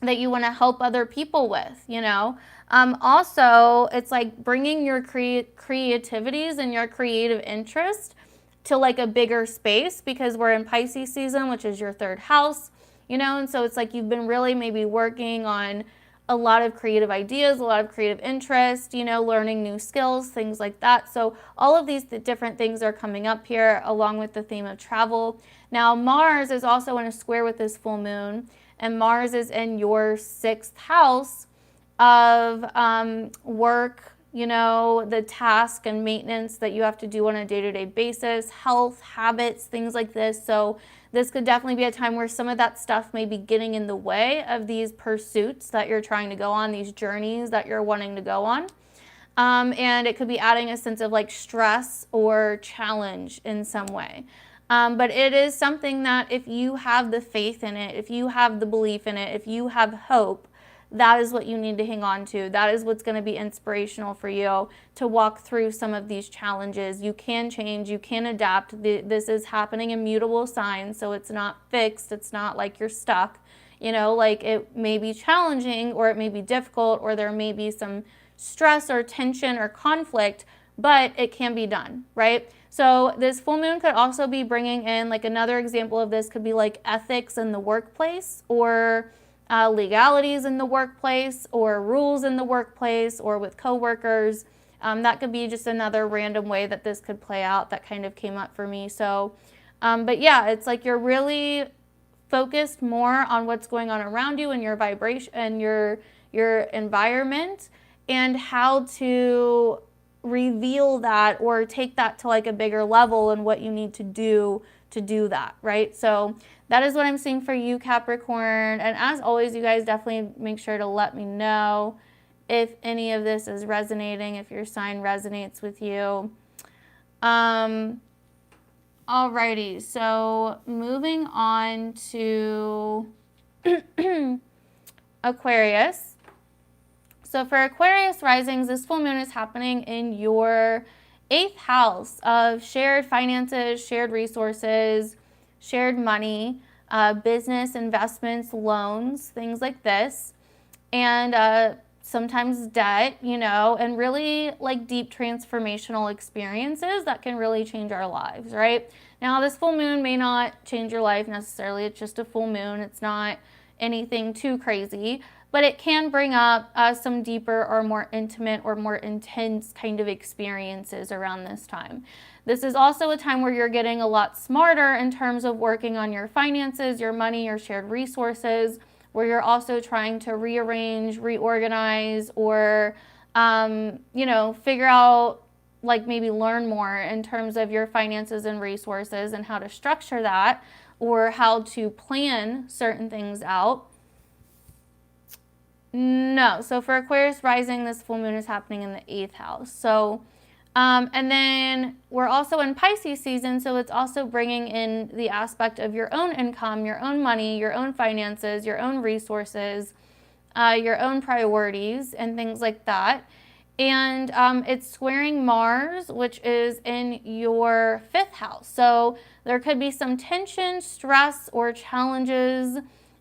that you want to help other people with, you know. Also, it's like bringing your creativities and your creative interest to like a bigger space, because we're in Pisces season, which is your 3rd house. You know, and so it's like you've been really maybe working on a lot of creative ideas, a lot of creative interest, you know, learning new skills, things like that. So all of these different things are coming up here, along with the theme of travel. Now, Mars is also in a square with this full moon, and Mars is in your 6th house of work, you know, the task and maintenance that you have to do on a day-to-day basis, health, habits, things like this. So this could definitely be a time where some of that stuff may be getting in the way of these pursuits that you're trying to go on, these journeys that you're wanting to go on. And it could be adding a sense of like stress or challenge in some way. But it is something that if you have the faith in it, if you have the belief in it, if you have hope, that is what you need to hang on to. That is what's going to be inspirational for you to walk through some of these challenges. You can change, you can adapt. This is happening in mutable signs, so it's not fixed. It's not like you're stuck. You know, like it may be challenging, or it may be difficult, or there may be some stress or tension or conflict, but it can be done, right? So this full moon could also be bringing in, like another example of this could be like ethics in the workplace, or legalities in the workplace, or rules in the workplace, or with coworkers. That could be just another random way that this could play out that kind of came up for me. So, but yeah, it's like you're really focused more on what's going on around you and your vibration and your environment, and how to reveal that or take that to like a bigger level, and what you need to do that, right? So that is what I'm seeing for you, Capricorn. And as always, you guys definitely make sure to let me know if any of this is resonating, if your sign resonates with you. Alrighty, so moving on to Aquarius. So for Aquarius risings, this full moon is happening in your 8th house of shared finances, shared resources, shared money, business, investments, loans, things like this. And sometimes debt, and really like deep transformational experiences that can really change our lives, right? Now, this full moon may not change your life necessarily. It's just a full moon. It's not anything too crazy, but it can bring up some deeper or more intimate or more intense kind of experiences around this time. This is also a time where you're getting a lot smarter in terms of working on your finances, your money, your shared resources, where you're also trying to rearrange, reorganize, or, figure out, like maybe learn more in terms of your finances and resources and how to structure that or how to plan certain things out. No, so for Aquarius rising, this full moon is happening in the 8th house. So, and then we're also in Pisces season, so it's also bringing in the aspect of your own income, your own money, your own finances, your own resources, your own priorities, and things like that. And it's squaring Mars, which is in your 5th house. So there could be some tension, stress, or challenges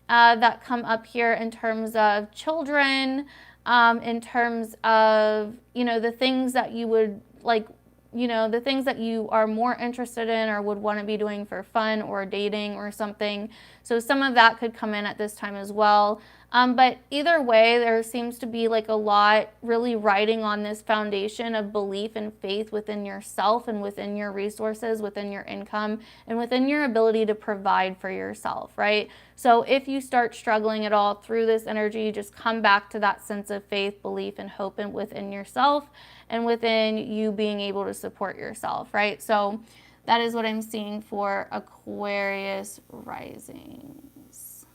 that come up here in terms of children, in terms of, the things that you would like, the things that you are more interested in or would want to be doing for fun or dating or something. So some of that could come in at this time as well. But either way, there seems to be like a lot really riding on this foundation of belief and faith within yourself and within your resources, within your income, and within your ability to provide for yourself, right? So if you start struggling at all through this energy, just come back to that sense of faith, belief, and hope within yourself and within you being able to support yourself, right? So that is what I'm seeing for Aquarius risings.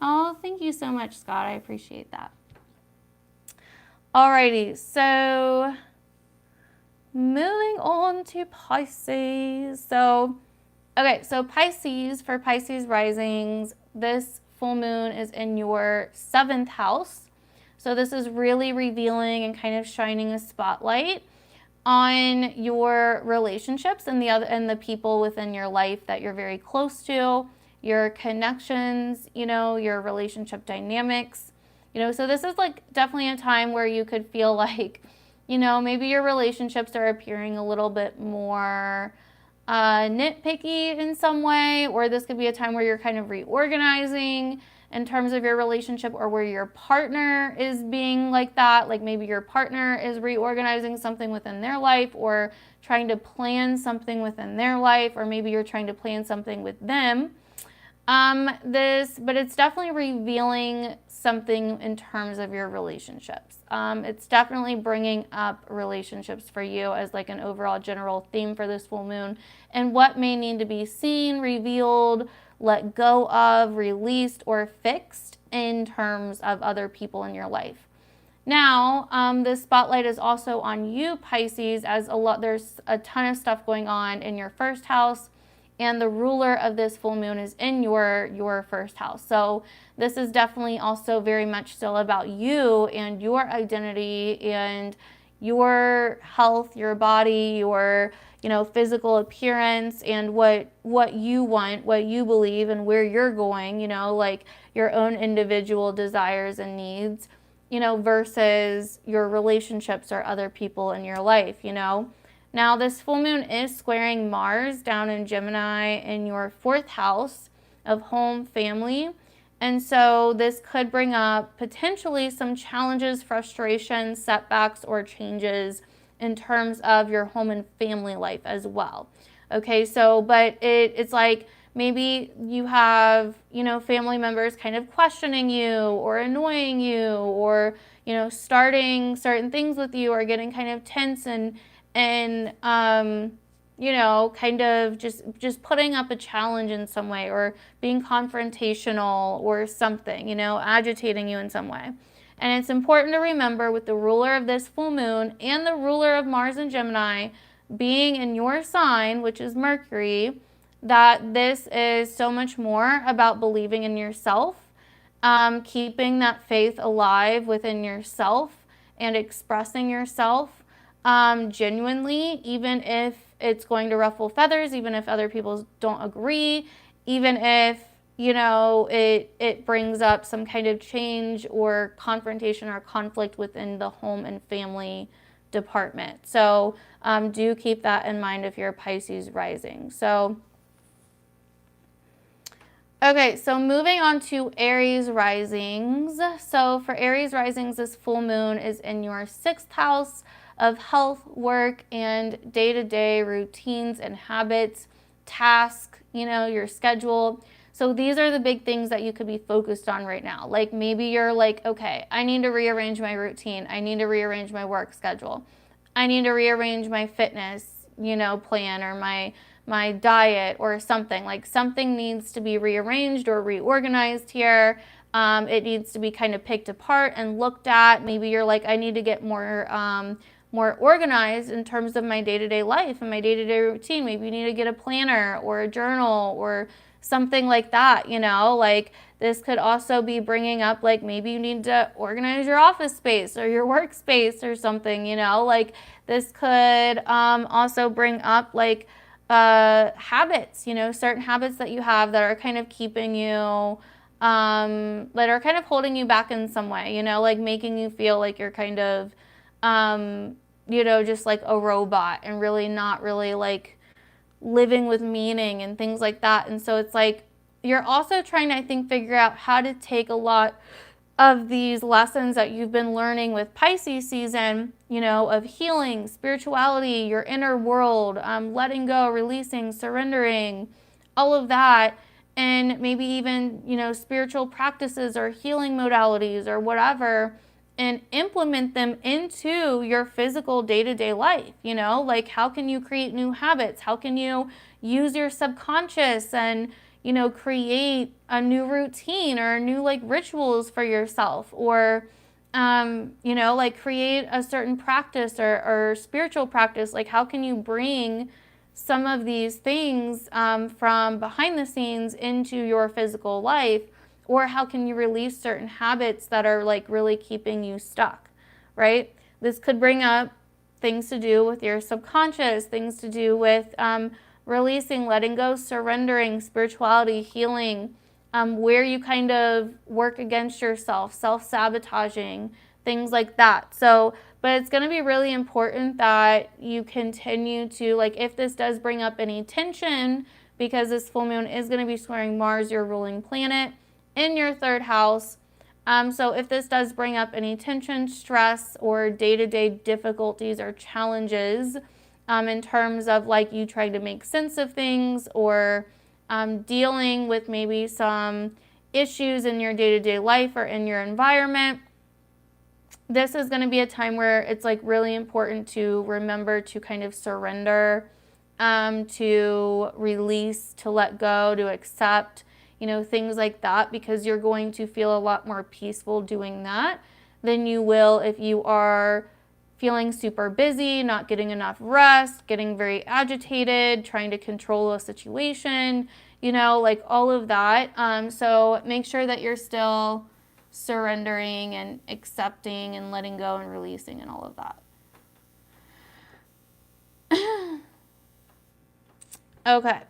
Oh, thank you so much, Scott. I appreciate that. Alrighty, so moving on to Pisces. So Pisces, for Pisces risings, this full moon is in your 7th house. So this is really revealing and kind of shining a spotlight on your relationships and the people within your life that you're very close to, your connections, your relationship dynamics, so this is like definitely a time where you could feel like, maybe your relationships are appearing a little bit more nitpicky in some way, or this could be a time where you're kind of reorganizing in terms of your relationship, or where your partner is being like that, like maybe your partner is reorganizing something within their life or trying to plan something within their life, or maybe you're trying to plan something with them. But it's definitely revealing something in terms of your relationships. It's definitely bringing up relationships for you as like an overall general theme for this full moon, and what may need to be seen, revealed, let go of, released, or fixed in terms of other people in your life. Now, the spotlight is also on you, Pisces, as there's a ton of stuff going on in your 1st house, and the ruler of this full moon is in your 1st house. So this is definitely also very much still about you and your identity and your health, your body, your physical appearance, and what you want, what you believe, and where you're going, like your own individual desires and needs, versus your relationships or other people in your life, Now, this full moon is squaring Mars down in Gemini in your 4th house of home, family. And so this could bring up potentially some challenges, frustrations, setbacks, or changes in terms of your home and family life as well. Okay, so, but it's like maybe you have, family members kind of questioning you or annoying you, or, starting certain things with you, or getting kind of tense and kind of just putting up a challenge in some way, or being confrontational or something, agitating you in some way. And it's important to remember, with the ruler of this full moon and the ruler of Mars and Gemini being in your sign, which is Mercury, that this is so much more about believing in yourself, keeping that faith alive within yourself and expressing yourself genuinely, even if it's going to ruffle feathers, even if other people don't agree, even if, it brings up some kind of change or confrontation or conflict within the home and family department. So do keep that in mind if you're a Pisces rising. Okay, so moving on to Aries risings. So for Aries risings, this full moon is in your 6th house of health, work, and day-to-day routines and habits, task, your schedule. So these are the big things that you could be focused on right now. Like maybe you're like, okay, I need to rearrange my routine. I need to rearrange my work schedule. I need to rearrange my fitness, plan, or my diet, or something. Like something needs to be rearranged or reorganized here. It needs to be kind of picked apart and looked at. Maybe you're like, I need to get more organized in terms of my day-to-day life and my day-to-day routine. Maybe you need to get a planner or a journal or something like that, like this could also be bringing up, like maybe you need to organize your office space or your workspace or something, like this could also bring up like habits, certain habits that you have that are kind of keeping you, that are kind of holding you back in some way, like making you feel like you're kind of, just like a robot and really not really like living with meaning and things like that. And so it's like you're also trying to, I think, figure out how to take a lot of these lessons that you've been learning with Pisces season, of healing, spirituality, your inner world, letting go, releasing, surrendering, all of that, and maybe even, spiritual practices or healing modalities or whatever, and implement them into your physical day-to-day life, like how can you create new habits? How can you use your subconscious and, create a new routine or new like rituals for yourself, or, like create a certain practice or spiritual practice? Like how can you bring some of these things from behind the scenes into your physical life? Or how can you release certain habits that are like really keeping you stuck, right? This could bring up things to do with your subconscious, things to do with releasing, letting go, surrendering, spirituality, healing, where you kind of work against yourself, self-sabotaging, things like that. So, but it's going to be really important that you continue to, like, if this does bring up any tension, because this full moon is going to be squaring Mars, your ruling planet, in your 3rd house. So if this does bring up any tension, stress, or day-to-day difficulties or challenges in terms of like you trying to make sense of things, or dealing with maybe some issues in your day-to-day life or in your environment, this is going to be a time where it's like really important to remember to kind of surrender, to release, to let go, to accept, things like that, because you're going to feel a lot more peaceful doing that than you will if you are feeling super busy, not getting enough rest, getting very agitated, trying to control a situation, like all of that. So make sure that you're still surrendering and accepting and letting go and releasing and all of that. Okay.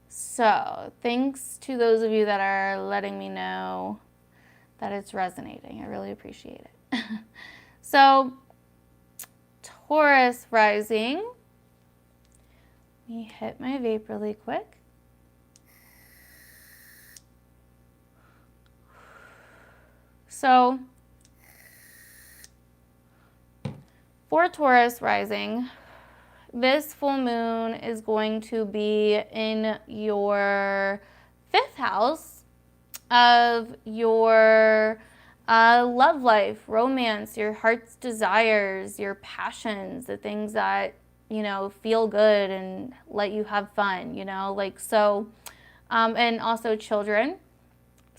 So thanks to those of you that are letting me know that it's resonating. I really appreciate it. So Taurus rising. Let me hit my vape really quick. So for Taurus rising, this full moon is going to be in your 5th house of your love life, romance, your heart's desires, your passions, the things that you know, feel good and let you have fun, you know, like, so, and also children.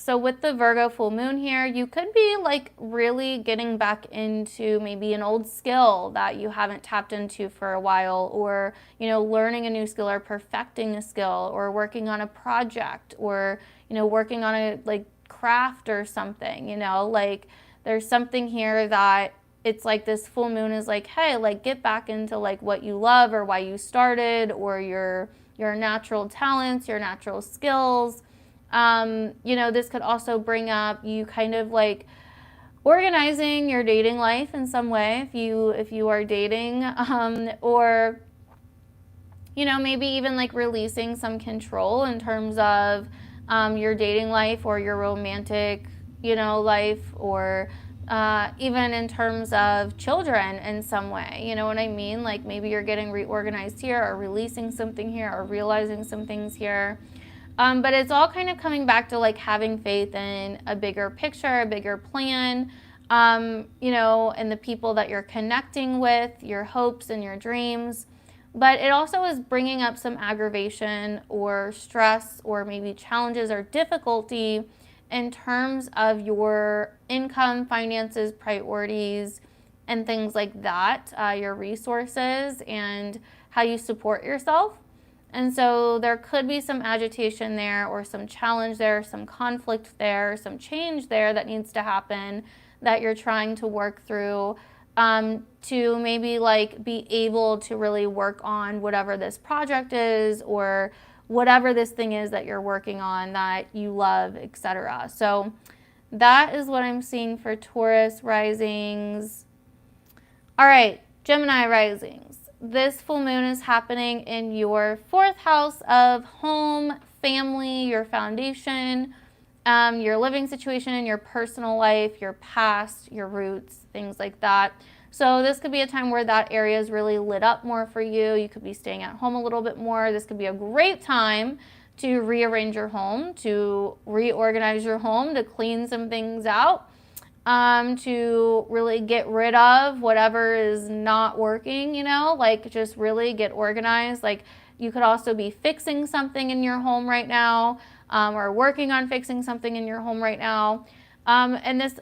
So with the Virgo full moon here, you could be like really getting back into maybe an old skill that you haven't tapped into for a while, or, you know, learning a new skill or perfecting a skill, or working on a project, or, you know, working on a like craft or something, you know, like there's something here that it's like this full moon is like, hey, like get back into like what you love or why you started, or your natural talents, your natural skills. You know, this could also bring up you kind of like organizing your dating life in some way if you are dating, or, you know, maybe even like releasing some control in terms of your dating life or your romantic, you know, life, or even in terms of children in some way. You know what I mean? Like maybe you're getting reorganized here, or releasing something here, or realizing some things here. But it's all kind of coming back to like having faith in a bigger picture, a bigger plan, you know, and the people that you're connecting with, your hopes and your dreams. But it also is bringing up some aggravation or stress, or maybe challenges or difficulty in terms of your income, finances, priorities, and things like that, your resources, and how you support yourself. And so there could be some agitation there, or some challenge there, some conflict there, some change there that needs to happen that you're trying to work through, to maybe like be able to really work on whatever this project is, or whatever this thing is that you're working on that you love, etc. So that is what I'm seeing for Taurus risings. All right, Gemini risings. This full moon is happening in your 4th house of home, family, your foundation, your living situation in your personal life, your past, your roots, things like that. So this could be a time where that area is really lit up more for you. You could be staying at home a little bit more. This could be a great time to rearrange your home, to reorganize your home, to clean some things out, to really get rid of whatever is not working, you know, like just really get organized. Like you could also be fixing something in your home right now, or working on fixing something in your home right now. And this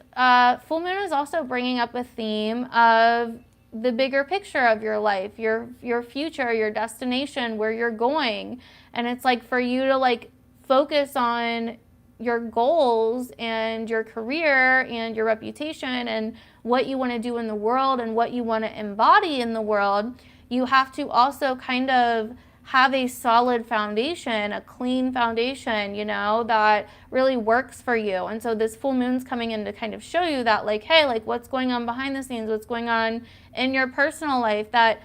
full moon is also bringing up a theme of the bigger picture of your life, your future, your destination, where you're going. And it's like for you to like focus on your goals and your career and your reputation and what you want to do in the world and what you want to embody in the world. You have to also kind of have a solid foundation, a clean foundation, you know, that really works for you. And so this full moon's coming in to kind of show you that, like, hey, like what's going on behind the scenes, what's going on in your personal life that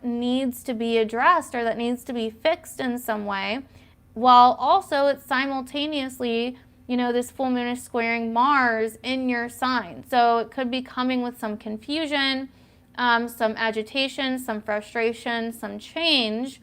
needs to be addressed, or that needs to be fixed in some way, while also it's simultaneously, you know, this full moon is squaring Mars in your sign. So it could be coming with some confusion, some agitation, some frustration, some change,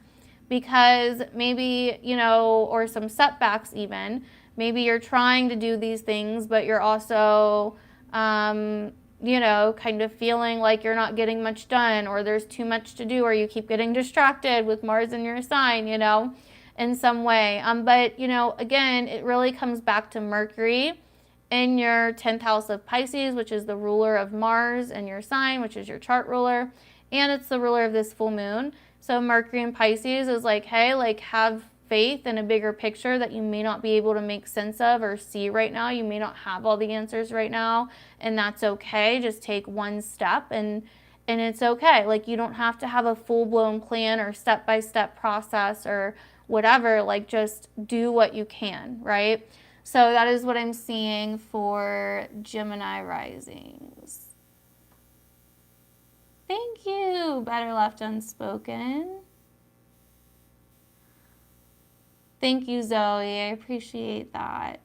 because maybe, you know, or some setbacks even. Maybe you're trying to do these things, but you're also, you know, kind of feeling like you're not getting much done, or there's too much to do, or you keep getting distracted with Mars in your sign, you know, in some way. But, you know, again, it really comes back to Mercury in your 10th house of Pisces, which is the ruler of Mars in your sign, which is your chart ruler, and it's the ruler of this full moon. So Mercury in Pisces is like, hey, like have faith in a bigger picture that you may not be able to make sense of or see right now. You may not have all the answers right now, and that's okay. Just take one step, and it's okay. Like you don't have to have a full-blown plan or step-by-step process or whatever. Like just do what you can, right? So that is what I'm seeing for Gemini risings. Thank you. Better left unspoken. Thank you, Zoe. I appreciate that.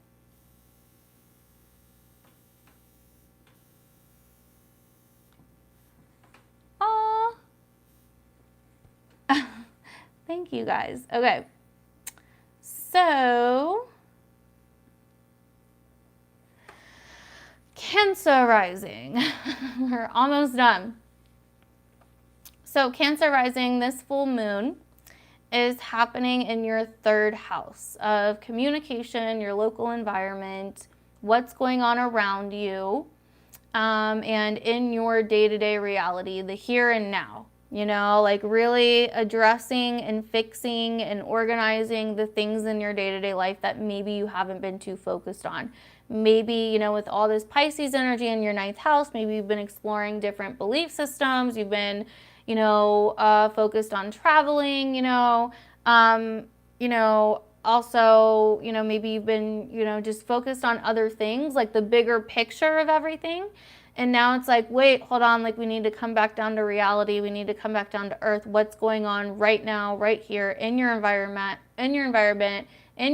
Aw. Thank you, guys. Okay. So, Cancer rising. We're almost done. So Cancer rising, this full moon is happening in your third house of communication, your local environment, what's going on around you, and in your day-to-day reality, the here and now. You know, like really addressing and fixing and organizing the things in your day-to-day life that maybe you haven't been too focused on. Maybe, you know, with all this Pisces energy in your ninth house, maybe you've been exploring different belief systems. You've been, you know, focused on traveling, also, you know, maybe you've been, you know, just focused on other things, like the bigger picture of everything. And now it's like, wait, hold on, like we need to come back down to reality. We need to come back down to earth. What's going on right now, right here in your environment, in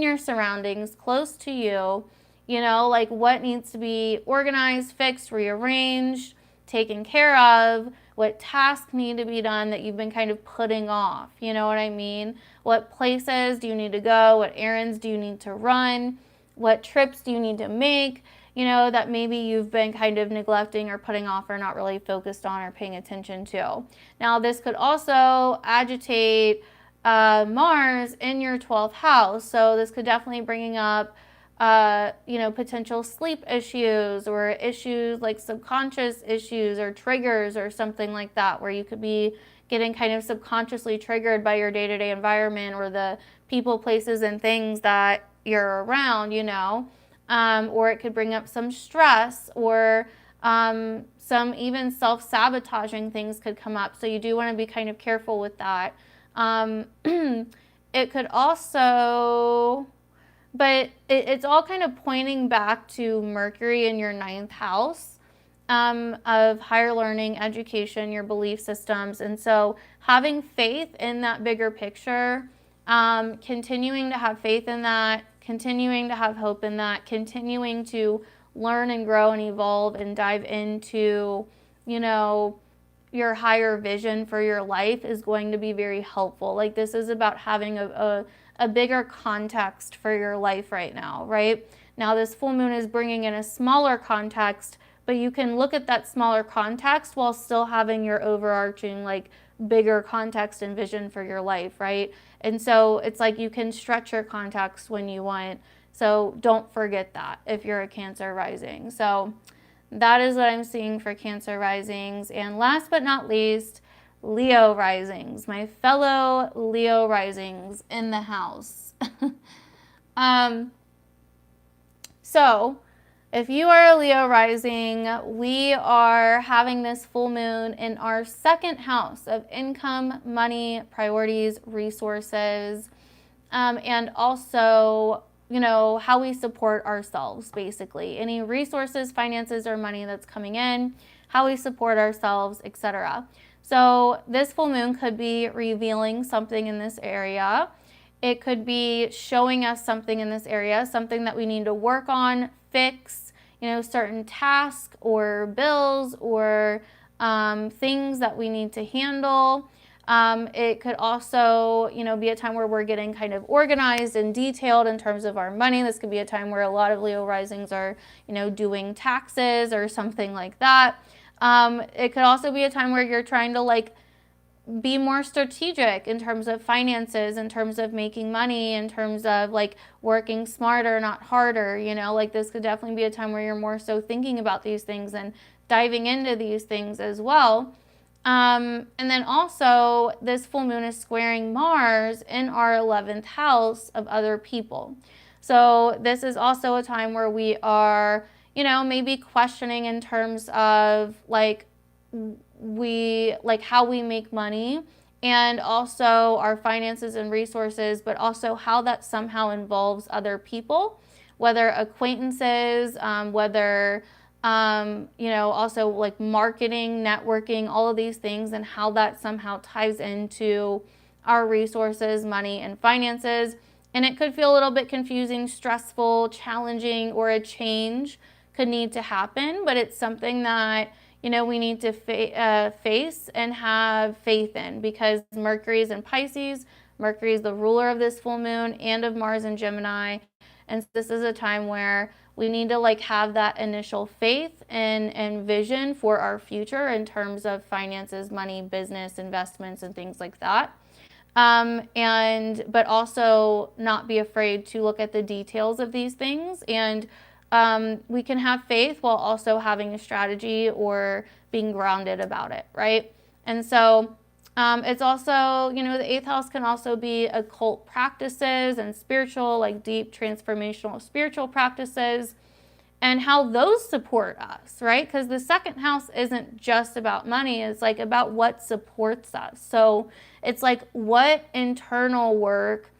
your surroundings, close to you, you know, like what needs to be organized, fixed, rearranged, taken care of, what tasks need to be done that you've been kind of putting off. You know what I mean? What places do you need to go? What errands do you need to run? What trips do you need to make? You know, that maybe you've been kind of neglecting or putting off or not really focused on or paying attention to. Now, this could also agitate Mars in your 12th house. So this could definitely bringing up, you know, potential sleep issues or issues like subconscious issues or triggers or something like that, where you could be getting kind of subconsciously triggered by your day-to-day environment or the people, places, and things that you're around, you know. Or it could bring up some stress or some even self-sabotaging things could come up. So you do want to be kind of careful with that. It could also, but it's all kind of pointing back to Mercury in your ninth house of higher learning, education, your belief systems. And so having faith in that bigger picture, continuing to have faith in that, continuing to have hope in that, continuing to learn and grow and evolve and dive into, you know, your higher vision for your life is going to be very helpful. Like this is about having a bigger context for your life right now, right? Now this full moon is bringing in a smaller context, but you can look at that smaller context while still having your overarching, like, bigger context and vision for your life, right? And so it's like you can stretch your context when you want. So don't forget that if you're a Cancer rising. So that is what I'm seeing for Cancer risings. And last but not least, Leo risings, my fellow Leo risings in the house. So if you are a Leo rising, we are having this full moon in our second house of income, money, priorities, resources, and also, you know, how we support ourselves, basically. Any resources, finances, or money that's coming in, how we support ourselves, etc. So this full moon could be revealing something in this area. It could be showing us something in this area, something that we need to work on, fix, you know, certain tasks or bills or things that we need to handle. It could also, you know, be a time where we're getting kind of organized and detailed in terms of our money. This could be a time where a lot of Leo risings are, you know, doing taxes or something like that. It could also be a time where you're trying to, like, be more strategic in terms of finances, in terms of making money, in terms of like working smarter, not harder, you know, like this could definitely be a time where you're more so thinking about these things and diving into these things as well. And then also this full moon is squaring Mars in our 11th house of other people. So this is also a time where we are, you know, maybe questioning in terms of like, how we make money and also our finances and resources, but also how that somehow involves other people, whether acquaintances, whether, you know, also like marketing, networking, all of these things, and how that somehow ties into our resources, money, and finances. And it could feel a little bit confusing, stressful, challenging, or a change could need to happen, but it's something that, you know, we need to face and have faith in, because Mercury is in Pisces. Mercury is the ruler of this full moon and of Mars and Gemini. And this is a time where We need to like have that initial faith and vision for our future in terms of finances, money, business, investments, and things like that. But also not be afraid to look at the details of these things. And we can have faith while also having a strategy or being grounded about it, right? And so it's also, you know, the 8th house can also be occult practices and spiritual, like deep transformational spiritual practices, and how those support us, right? Because the 2nd house isn't just about money, it's like about what supports us. So it's like what internal work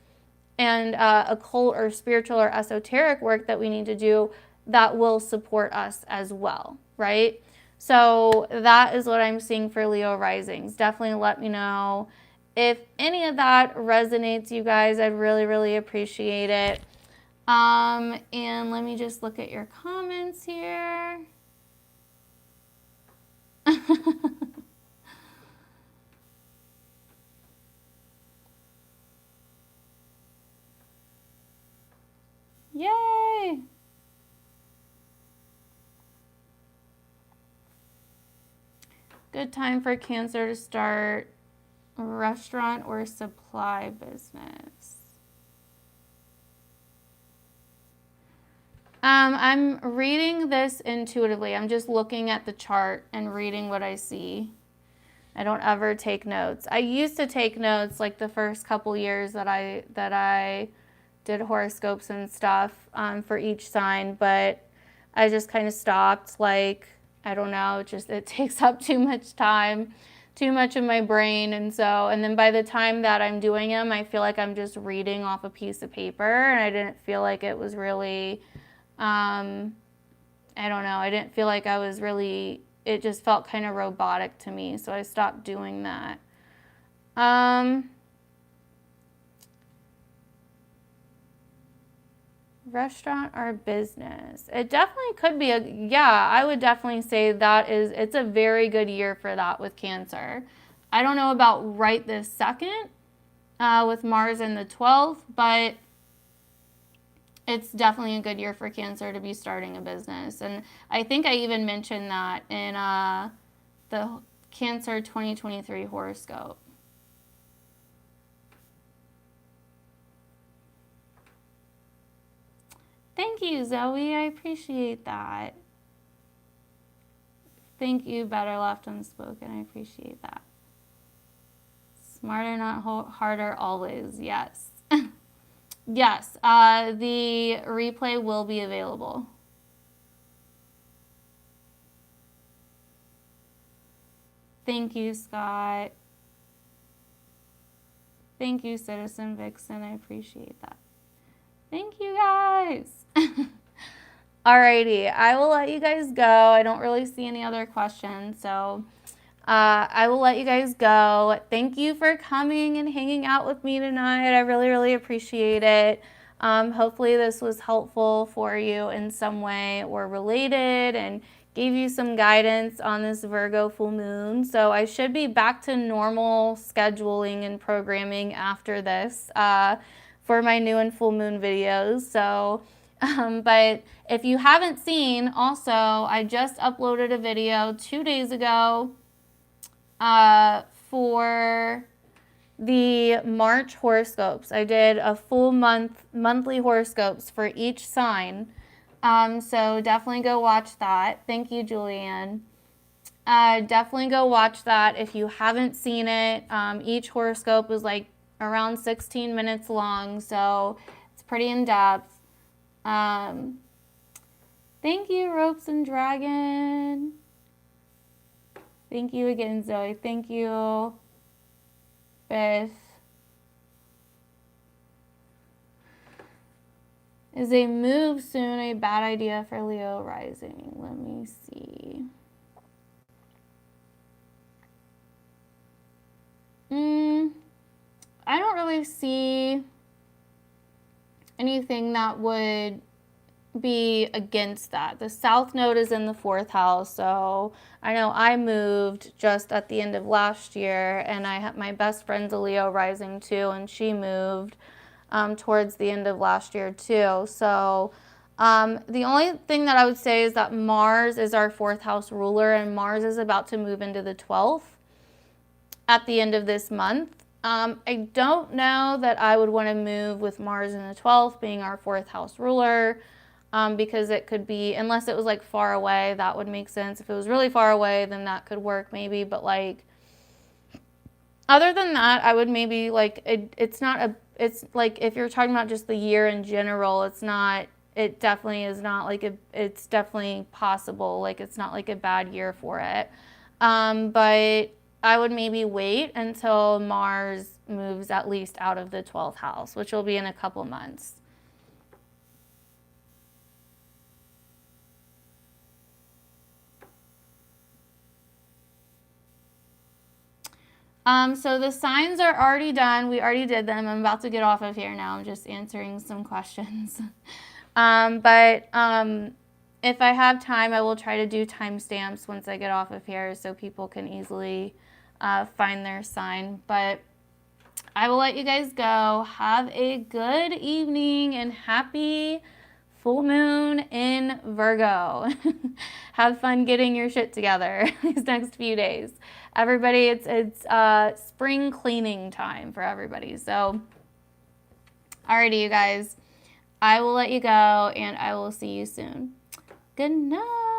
and occult or spiritual or esoteric work that we need to do that will support us as well, right? So that is what I'm seeing for Leo risings. Definitely let me know if any of that resonates, you guys. I'd really, really appreciate it. And let me just look at your comments here. Yay! Good time for Cancer to start a restaurant or supply business. I'm reading this intuitively. I'm just looking at the chart and reading what I see. I don't ever take notes. I used to take notes like the first couple years that I did horoscopes and stuff for each sign, but I just kind of stopped. Like, I don't know, it takes up too much time, too much of my brain. And then by the time that I'm doing them, I feel like I'm just reading off a piece of paper, and I didn't feel like it was really, I don't know, I didn't feel like I was really, it just felt kind of robotic to me. So I stopped doing that. Restaurant or business? It definitely could be I would definitely say it's a very good year for that with Cancer. I don't know about right this second with Mars in the 12th, but it's definitely a good year for Cancer to be starting a business. And I think I even mentioned that in the Cancer 2023 horoscope. Thank you, Zoe. I appreciate that. Thank you, Better Left Unspoken. I appreciate that. Smarter, not harder, always. Yes. Yes, the replay will be available. Thank you, Scott. Thank you, Citizen Vixen. I appreciate that. Thank you, guys. Alrighty, I will let you guys go. I don't really see any other questions, so I will let you guys go. Thank you for coming and hanging out with me tonight. I really, really appreciate it. Hopefully this was helpful for you in some way or related and gave you some guidance on this Virgo full moon. So I should be back to normal scheduling and programming after this for my new and full moon videos. So but if you haven't seen, also, I just uploaded a video 2 days ago for the March horoscopes. I did a full monthly horoscopes for each sign. So definitely go watch that. Thank you, Julianne. Definitely go watch that if you haven't seen it. Each horoscope is like around 16 minutes long, so it's pretty in-depth. Thank you, Ropes and Dragon. Thank you again, Zoe. Thank you, Beth. Is a move soon a bad idea for Leo rising? Let me see. I don't really see anything that would be against that. The South Node is in the 4th house, so I know I moved just at the end of last year, and I have my best friend's a Leo rising too, and she moved towards the end of last year too. So The only thing that I would say is that Mars is our 4th house ruler, and Mars is about to move into the 12th at the end of this month. I don't know that I would want to move with Mars in the 12th being our 4th house ruler, because it could be, unless it was like far away, that would make sense. If it was really far away, then that could work maybe, but like, other than that, I would maybe like, it's like, if you're talking about just the year in general, it definitely is not like, it's definitely possible. Like, it's not like a bad year for it. But I would maybe wait until Mars moves at least out of the 12th house, which will be in a couple months. So the signs are already done. We already did them. I'm about to get off of here now. I'm just answering some questions. But if I have time, I will try to do timestamps once I get off of here so people can easily find their sign. But I will let you guys go. Have a good evening and happy full moon in Virgo. Have fun getting your shit together these next few days. Everybody, it's spring cleaning time for everybody. So, alrighty, you guys. I will let you go, and I will see you soon. Good night.